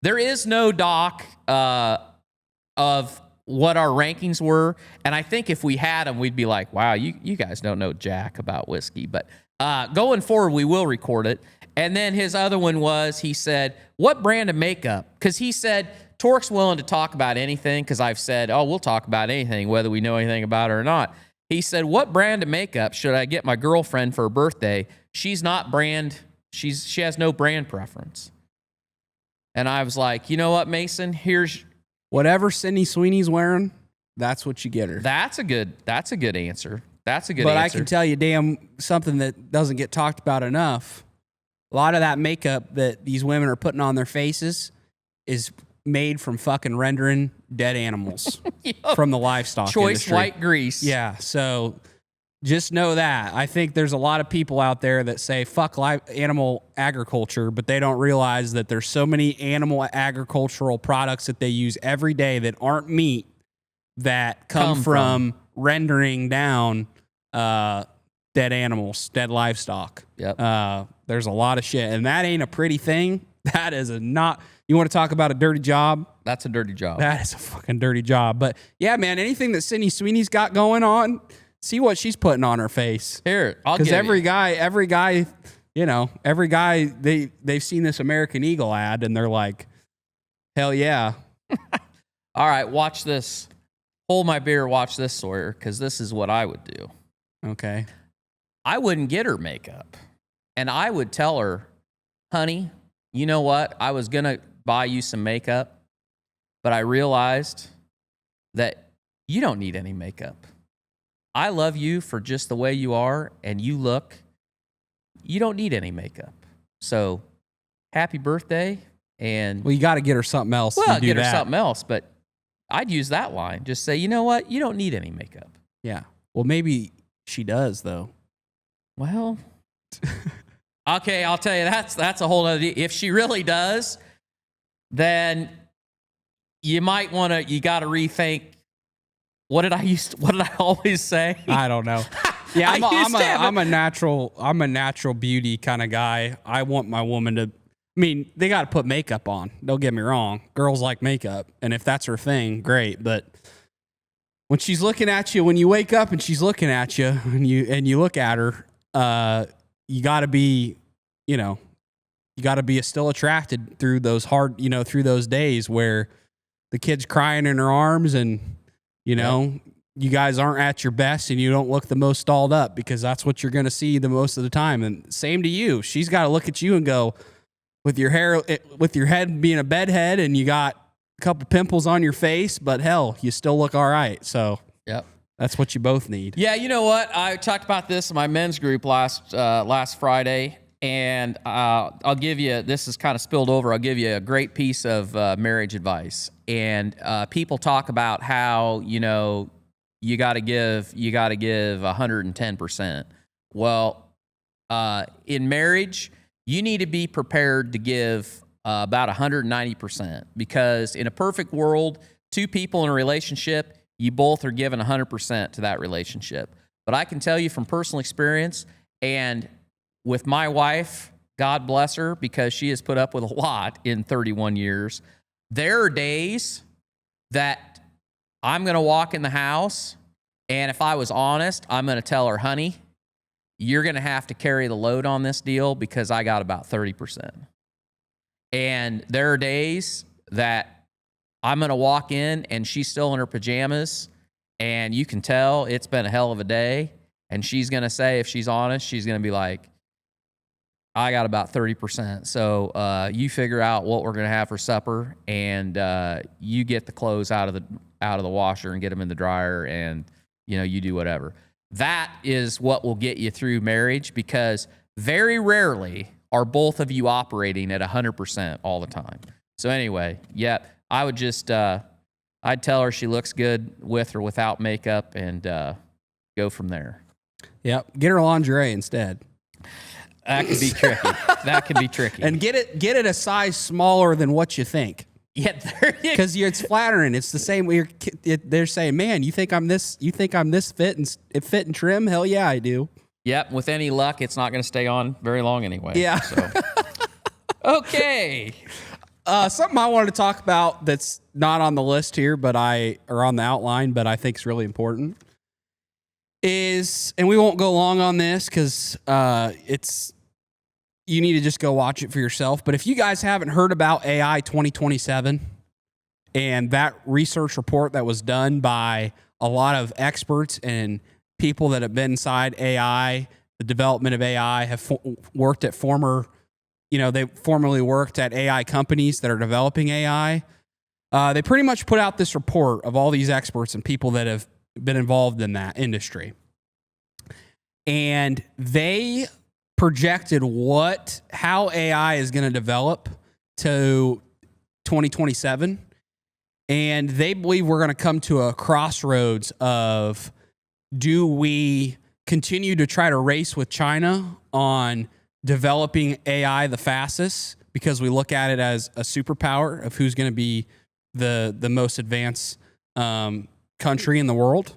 there is no doc of what our rankings were. And I think if we had them, we'd be like, wow, you guys don't know jack about whiskey. But going forward, we will record it. And then his other one was, he said, what brand of makeup? Because he said, Tork's willing to talk about anything, because I've said, oh, we'll talk about anything, whether we know anything about it or not. He said, what brand of makeup should I get my girlfriend for her birthday? She's not brand, she has no brand preference. And I was like, you know what, Mason? Here's whatever Sydney Sweeney's wearing, that's what you get her. That's a good answer. That's a good but answer. I can tell you, something that doesn't get talked about enough. A lot of that makeup that these women are putting on their faces is made from fucking rendering dead animals from the livestock Choice industry. White grease. Yeah, so just know that. I think there's a lot of people out there that say fuck animal agriculture, but they don't realize that there's so many animal agricultural products that they use every day that aren't meat that come from rendering down dead animals, dead livestock. Yep. There's a lot of shit, and that ain't a pretty thing. That is not. You want to talk about a dirty job? That's a dirty job. That is a fucking dirty job. But yeah, man, anything that Sydney Sweeney's got going on, see what she's putting on her face. Here, I'll because give every guy, they've seen this American Eagle ad and they're like, hell yeah. All right, watch this. Hold my beer, watch this, Sawyer, because this is what I would do. Okay. I wouldn't get her makeup. And I would tell her, honey, you know what? I was going to buy you some makeup, but I realized that you don't need any makeup. I love you for just the way you are, and you look. You don't need any makeup. So, happy birthday. And well, you got to get her something else. Well, get her something else, but I'd use that line. Just say, you know what? You don't need any makeup. Yeah. Well, maybe she does, though. Well, okay, I'll tell you, that's a whole other deal. If she really does, then you might want to, you got to rethink. What did I always say? I don't know. Yeah, I'm a natural beauty kind of guy. I want my woman to, I mean, they got to put makeup on. Don't get me wrong. Girls like makeup. And if that's her thing, great. But when she's looking at you, when you wake up and she's looking at you and you look at her, you got to be, still attracted through those through those days where the kid's crying in her arms and, you know, you guys aren't at your best and you don't look the most stalled up because that's what you're going to see the most of the time. And same to you. She's got to look at you and go, with your hair, with your head being a bedhead and you got a couple pimples on your face, but hell, you still look all right. So yep. That's what you both need. Yeah, you know what? I talked about this in my men's group last Friday, and I'll give you, this is kind of spilled over, I'll give you a great piece of marriage advice. And people talk about how, you know, you got to give 110%. Well, in marriage, you need to be prepared to give about 190%, because in a perfect world, two people in a relationship, you both are giving 100% to that relationship. But I can tell you from personal experience, and with my wife, God bless her, because she has put up with a lot in 31 years, there are days that I'm going to walk in the house, and if I was honest, I'm going to tell her, honey, you're going to have to carry the load on this deal because I got about 30%. And there are days that I'm going to walk in and she's still in her pajamas and you can tell it's been a hell of a day. And she's going to say, if she's honest, she's going to be like, I got about 30%. So you figure out what we're going to have for supper, and you get the clothes out of the washer and get them in the dryer, and you know, you do whatever. That is what will get you through marriage, because very rarely are both of you operating at 100% all the time. So anyway, yeah, I would just I'd tell her she looks good with or without makeup, and go from there. Yep, get her lingerie instead. That could be tricky. That could be tricky. And get it a size smaller than what you think. Yeah, because it's flattering. It's the same. They're saying, "Man, you think I'm this? You think I'm this fit and trim? Hell yeah, I do." Yep. With any luck, it's not going to stay on very long anyway. Yeah. So. Okay. Something I wanted to talk about that's not on the list here, or on the outline, but I think is really important is, and we won't go long on this because you need to just go watch it for yourself. But if you guys haven't heard about AI 2027 and that research report that was done by a lot of experts and people that have been inside AI, the development of AI, have worked at they formerly worked at AI companies that are developing AI. They pretty much put out this report of all these experts and people that have been involved in that industry. And they projected how AI is going to develop to 2027. And they believe we're going to come to a crossroads of, do we continue to try to race with China on developing AI the fastest because we look at it as a superpower of who's going to be the most advanced country in the world?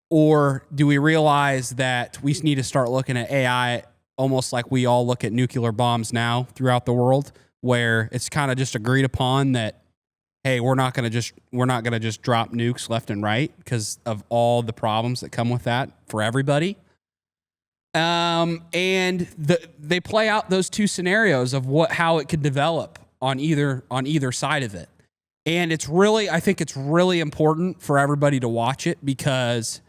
Or do we realize that we need to start looking at AI almost like we all look at nuclear bombs now throughout the world, where it's kind of just agreed upon that, hey, we're not going to just drop nukes left and right because of all the problems that come with that for everybody. And they play out those two scenarios of how it could develop on either side of it. And I think it's really important for everybody to watch it, because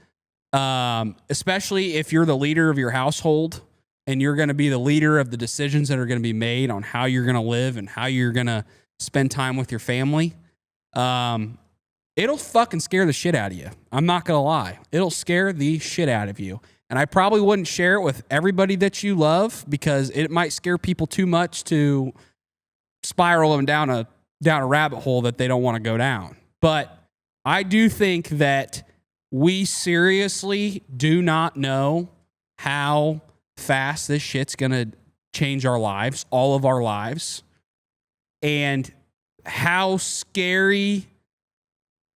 especially if you're the leader of your household and you're going to be the leader of the decisions that are going to be made on how you're going to live and how you're going to spend time with your family, it'll fucking scare the shit out of you. I'm not going to lie. It'll scare the shit out of you. And I probably wouldn't share it with everybody that you love, because it might scare people too much to spiral them down a rabbit hole that they don't want to go down. But I do think that we seriously do not know how fast this shit's going to change our lives, all of our lives, and how scary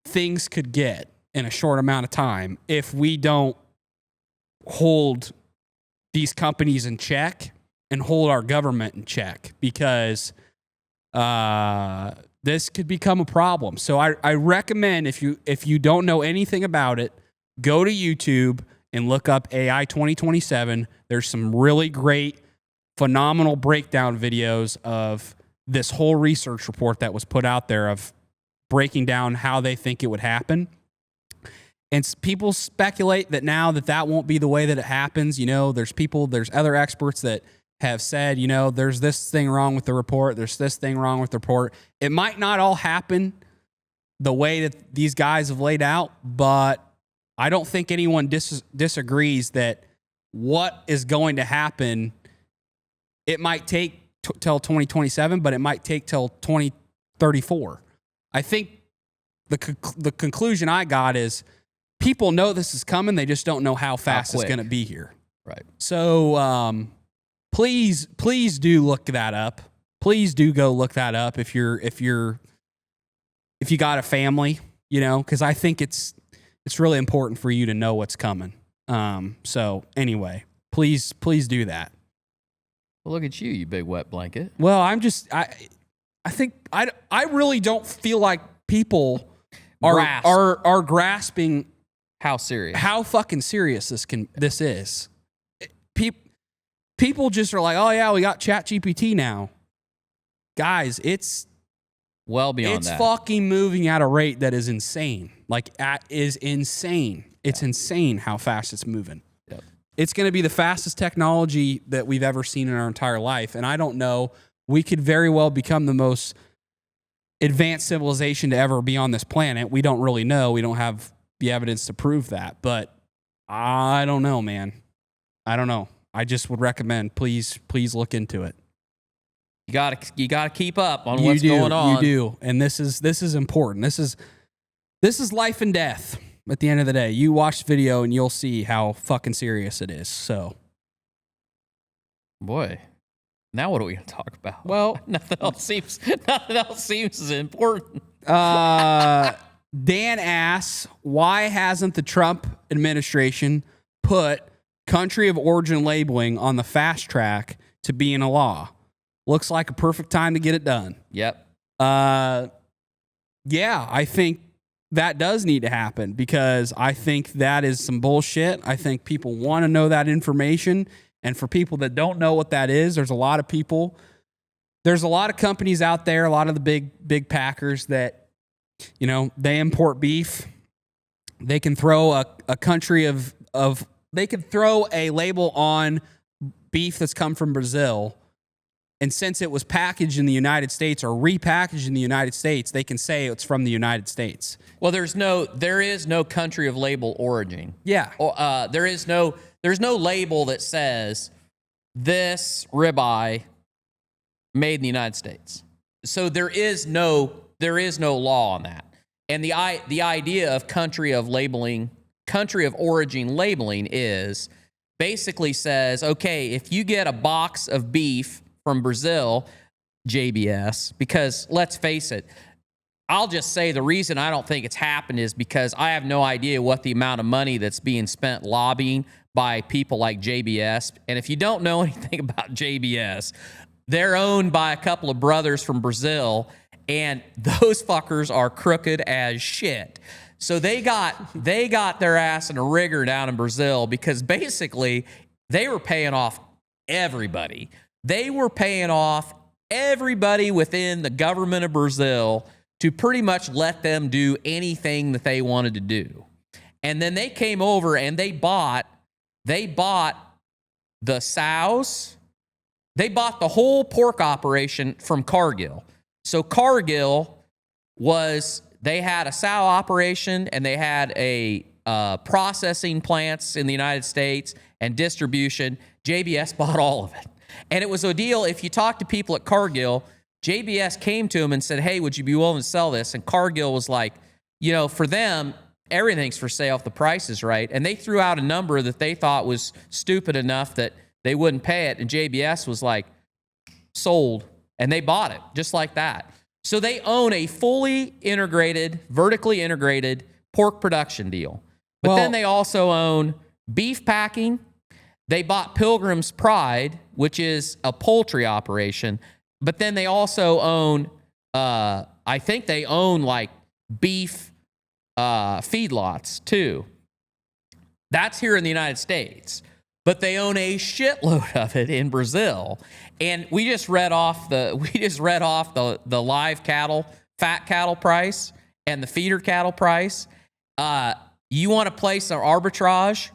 things could get in a short amount of time if we don't hold these companies in check and hold our government in check, because this could become a problem. So I recommend, if you don't know anything about it, go to YouTube and look up AI 2027. There's some really great, phenomenal breakdown videos of this whole research report that was put out there of breaking down how they think it would happen. And people speculate that now that won't be the way that it happens. You know, there's other experts that have said, you know, there's this thing wrong with the report. There's this thing wrong with the report. It might not all happen the way that these guys have laid out, but I don't think anyone disagrees that what is going to happen, it might take till 2027, but it might take till 2034. I think the conclusion I got is people know this is coming. They just don't know how fast it's going to be here. Right. So please do look that up. Please do go look that up if you got a family, you know, because I think it's really important for you to know what's coming. So anyway, please do that. Well, look at you, you big wet blanket. Well, I think I really don't feel like people are grasping how fucking serious this is. People just are like, oh yeah, we got ChatGPT now. Guys, it's well beyond that. It's fucking moving at a rate that is insane. Is insane. It's insane how fast it's moving. Yep. It's going to be the fastest technology that we've ever seen in our entire life. And I don't know, we could very well become the most advanced civilization to ever be on this planet. We don't really know. We don't have the evidence to prove that. But I don't know, man. I don't know. I just would recommend, please look into it. You gotta keep up on what's going on. You do. And this is important. This is life and death. At the end of the day, you watch the video and you'll see how fucking serious it is. So, boy, now what are we gonna talk about? Well, nothing else seems as important. Dan asks, why hasn't the Trump administration put country of origin labeling on the fast track to being a law? Looks like a perfect time to get it done. Yep. Yeah, I think that does need to happen because I think that is some bullshit. I think people want to know that information. And for people that don't know what that is, there's a lot of companies out there, a lot of the big packers that, you know, they import beef. They can throw they could throw a label on beef that's come from Brazil. And since it was packaged in the United States or repackaged in the United States, they can say it's from the United States. Well, there is no country of label origin. Yeah. There's no label that says this ribeye made in the United States. So there is no law on that. And the idea of country of origin labeling is basically says, okay, if you get a box of beef from Brazil, JBS, because let's face it, I'll just say the reason I don't think it's happened is because I have no idea what the amount of money that's being spent lobbying by people like JBS. And if you don't know anything about JBS, they're owned by a couple of brothers from Brazil, and those fuckers are crooked as shit. So they got their ass in a rigor down in Brazil because basically they were paying off everybody. They were paying off everybody within the government of Brazil to pretty much let them do anything that they wanted to do. And then they came over and they bought the sows. They bought the whole pork operation from Cargill. So Cargill they had a sow operation and they had a processing plants in the United States and distribution. JBS bought all of it. And it was a deal, if you talk to people at Cargill, JBS came to him and said, hey, would you be willing to sell this? And Cargill was like, you know, for them, everything's for sale if the price is right. And they threw out a number that they thought was stupid enough that they wouldn't pay it. And JBS was like, sold. And they bought it just like that. So they own a fully integrated, vertically integrated pork production deal. But then they also own beef packing. They bought Pilgrim's Pride, which is a poultry operation. But then they also own, I think they own like beef feedlots too. That's here in the United States. But they own a shitload of it in Brazil. And we just read off the live cattle, fat cattle price. and the feeder cattle price, you want to place an arbitrage,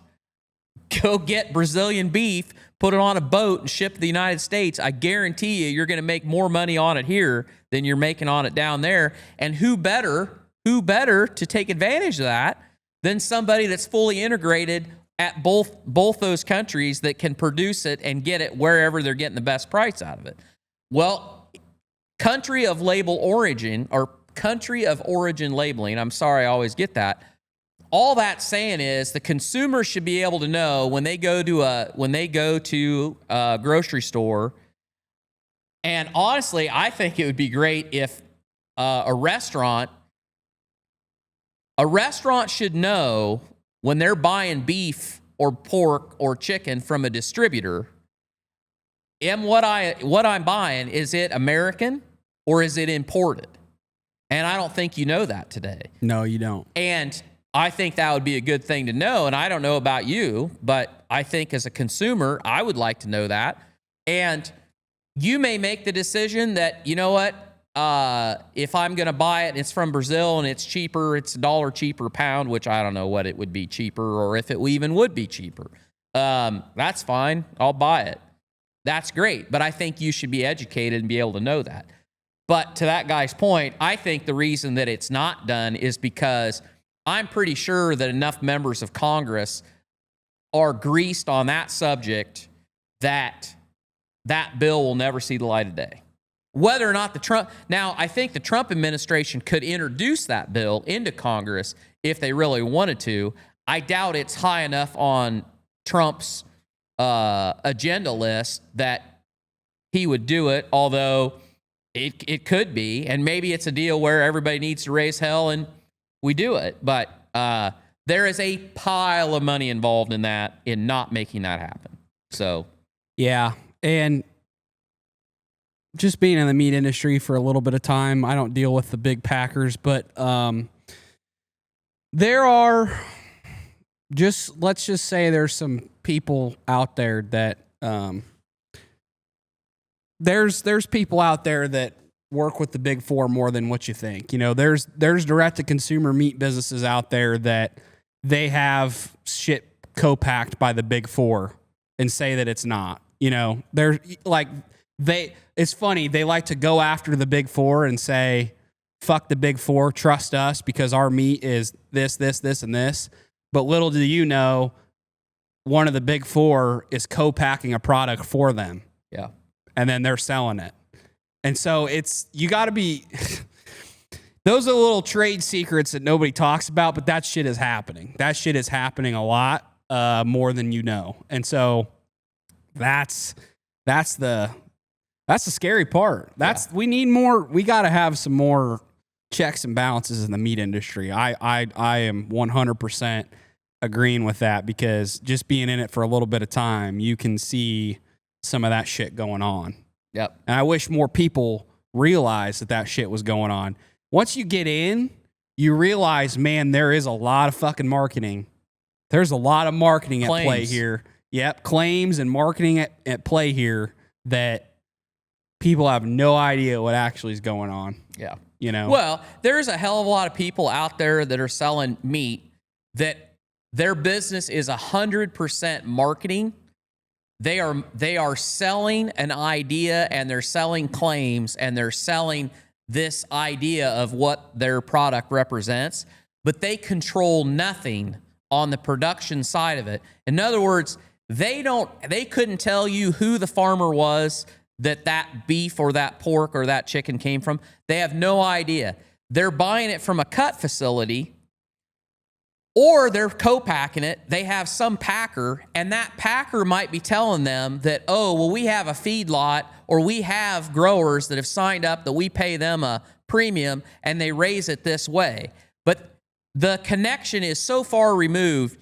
go get Brazilian beef, put it on a boat and ship to the United States. I guarantee you're going to make more money on it here than you're making on it down there. And who better to take advantage of that than somebody that's fully integrated at both those countries that can produce it and get it wherever they're getting the best price out of it. Well, country of origin labeling, I'm sorry I always get that. All that's saying is the consumer should be able to know when they go to a grocery store. And honestly, I think it would be great if a restaurant should know when they're buying beef or pork or chicken from a distributor, what I'm buying, is it American or is it imported? And I don't think you know that today. No, you don't. And I think that would be a good thing to know. And I don't know about you, but I think as a consumer, I would like to know that. And you may make the decision that, you know what, if I'm going to buy it, it's from Brazil and it's cheaper, it's $1 cheaper a pound, which I don't know what it would be cheaper or if it even would be cheaper. That's fine. I'll buy it. That's great. But I think you should be educated and be able to know that. But to that guy's point, I think the reason that it's not done is because I'm pretty sure that enough members of Congress are greased on that subject that that bill will never see the light of day. Whether or not I think the Trump administration could introduce that bill into Congress if they really wanted to. I doubt it's high enough on Trump's agenda list that he would do it, although it could be. And maybe it's a deal where everybody needs to raise hell and we do it. But there is a pile of money involved in that, in not making that happen. So, yeah. And just being in the meat industry for a little bit of time, I don't deal with the big packers, but there are let's just say there's some people out there that there's people out there that work with the big four more than what you think. You know, there's direct to consumer meat businesses out there that they have shit co-packed by the big four and say that it's not. You know, they're like, it's funny, they like to go after the big four and say, fuck the big four, trust us because our meat is this, this, this, and this. But little do you know, one of the big four is co-packing a product for them. Yeah. And then they're selling it. And so you got to be, those are little trade secrets that nobody talks about, but that shit is happening. That shit is happening a lot more than you know. And so that's the scary part. We need more. We got to have some more checks and balances in the meat industry. I am 100% agreeing with that because just being in it for a little bit of time, you can see some of that shit going on. Yep. And I wish more people realized that shit was going on. Once you get in, you realize, man, there is a lot of fucking marketing. There's a lot of marketing at play here. Yep, claims and marketing at play here that people have no idea what actually is going on. Yeah. You know? Well, there's a hell of a lot of people out there that are selling meat that their business is 100% marketing. They are selling an idea and they're selling claims and they're selling this idea of what their product represents, but they control nothing on the production side of it. In other words, they couldn't tell you who the farmer was that beef or that pork or that chicken came from. They have no idea. They're buying it from a cut facility or they're co-packing it. They have some packer and that packer might be telling them that, oh, well, we have a feedlot or we have growers that have signed up that we pay them a premium and they raise it this way. But the connection is so far removed,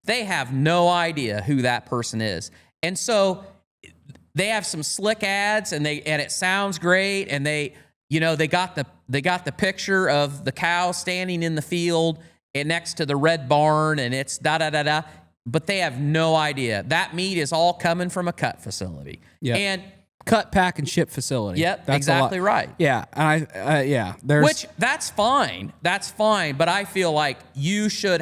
they have no idea who that person is. And so they have some slick ads and it sounds great and they got the picture of the cow standing in the field and next to the red barn and it's da-da-da-da, but they have no idea. That meat is all coming from a cut facility. Yep. And cut, pack, and ship facility. Yep, That's exactly right. Yeah, and there's Which that's fine. That's fine. But I feel like you should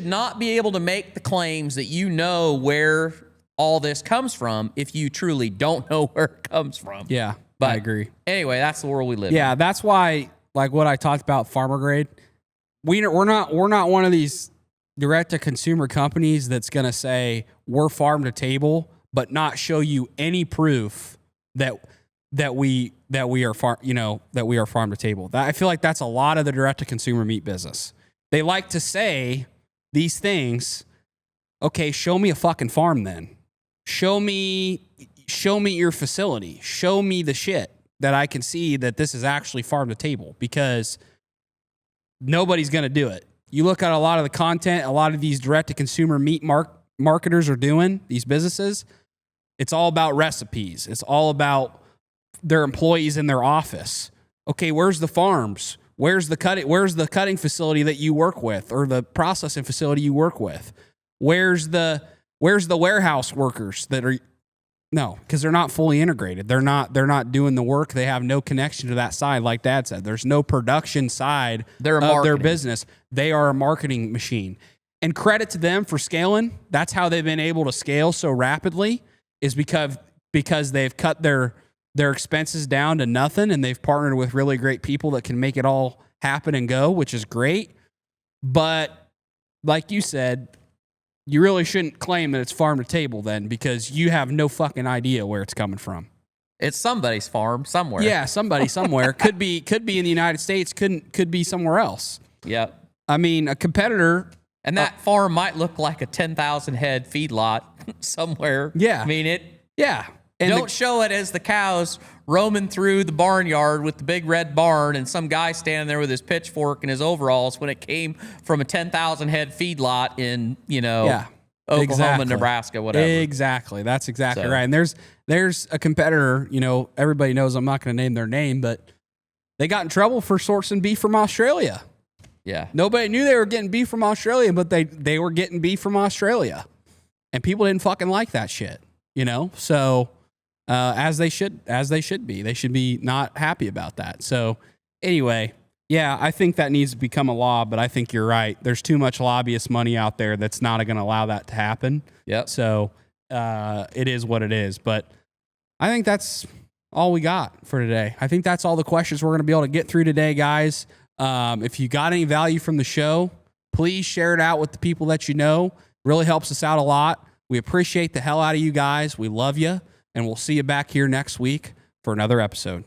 not be able to make the claims that you know where all this comes from if you truly don't know where it comes from. Yeah, but I agree. Anyway, that's the world we live in. Yeah, that's why, like what I talked about, farmer grade. We're not one of these direct to consumer companies that's gonna say we're farm to table, but not show you any proof that we are farm to table. I feel like that's a lot of the direct to consumer meat business. They like to say these things. Okay, show me a fucking farm then. Show me your facility. Show me the shit that I can see that this is actually farm to table, because nobody's going to do it. You look at a lot of the content, a lot of these direct to consumer meat marketers are doing, these businesses. It's all about recipes. It's all about their employees in their office. Okay, where's the farms? Where's the cutting facility that you work with, or the processing facility you work with? Where's the warehouse workers that are? No, because they're not fully integrated. They're not doing the work. They have no connection to that side, like Dad said. There's no production side of their business. They are a marketing machine. And credit to them for scaling. That's how they've been able to scale so rapidly, is because they've cut their expenses down to nothing, and they've partnered with really great people that can make it all happen and go, which is great. But like you said, you really shouldn't claim that it's farm to table then, because you have no fucking idea where it's coming from. It's somebody's farm somewhere. Yeah, somebody somewhere. could be in the United States, could be somewhere else. Yep. I mean, a competitor. And that farm might look like a 10,000 head feedlot somewhere. Yeah. I mean, Yeah. And don't show it as the cows roaming through the barnyard with the big red barn and some guy standing there with his pitchfork and his overalls, when it came from a 10,000 head feedlot in, Oklahoma, exactly. Nebraska, whatever. Exactly. That's exactly right. And there's a competitor, everybody knows, I'm not going to name their name, but they got in trouble for sourcing beef from Australia. Yeah. Nobody knew they were getting beef from Australia, but they were getting beef from Australia. And people didn't fucking like that shit, So as they should be. They should be not happy about that. So anyway, yeah, I think that needs to become a law, but I think you're right. There's too much lobbyist money out there that's not going to allow that to happen. Yep. So it is what it is. But I think that's all we got for today. I think that's all the questions we're going to be able to get through today, guys. If you got any value from the show, please share it out with the people that you know. Really helps us out a lot. We appreciate the hell out of you guys. We love you. And we'll see you back here next week for another episode.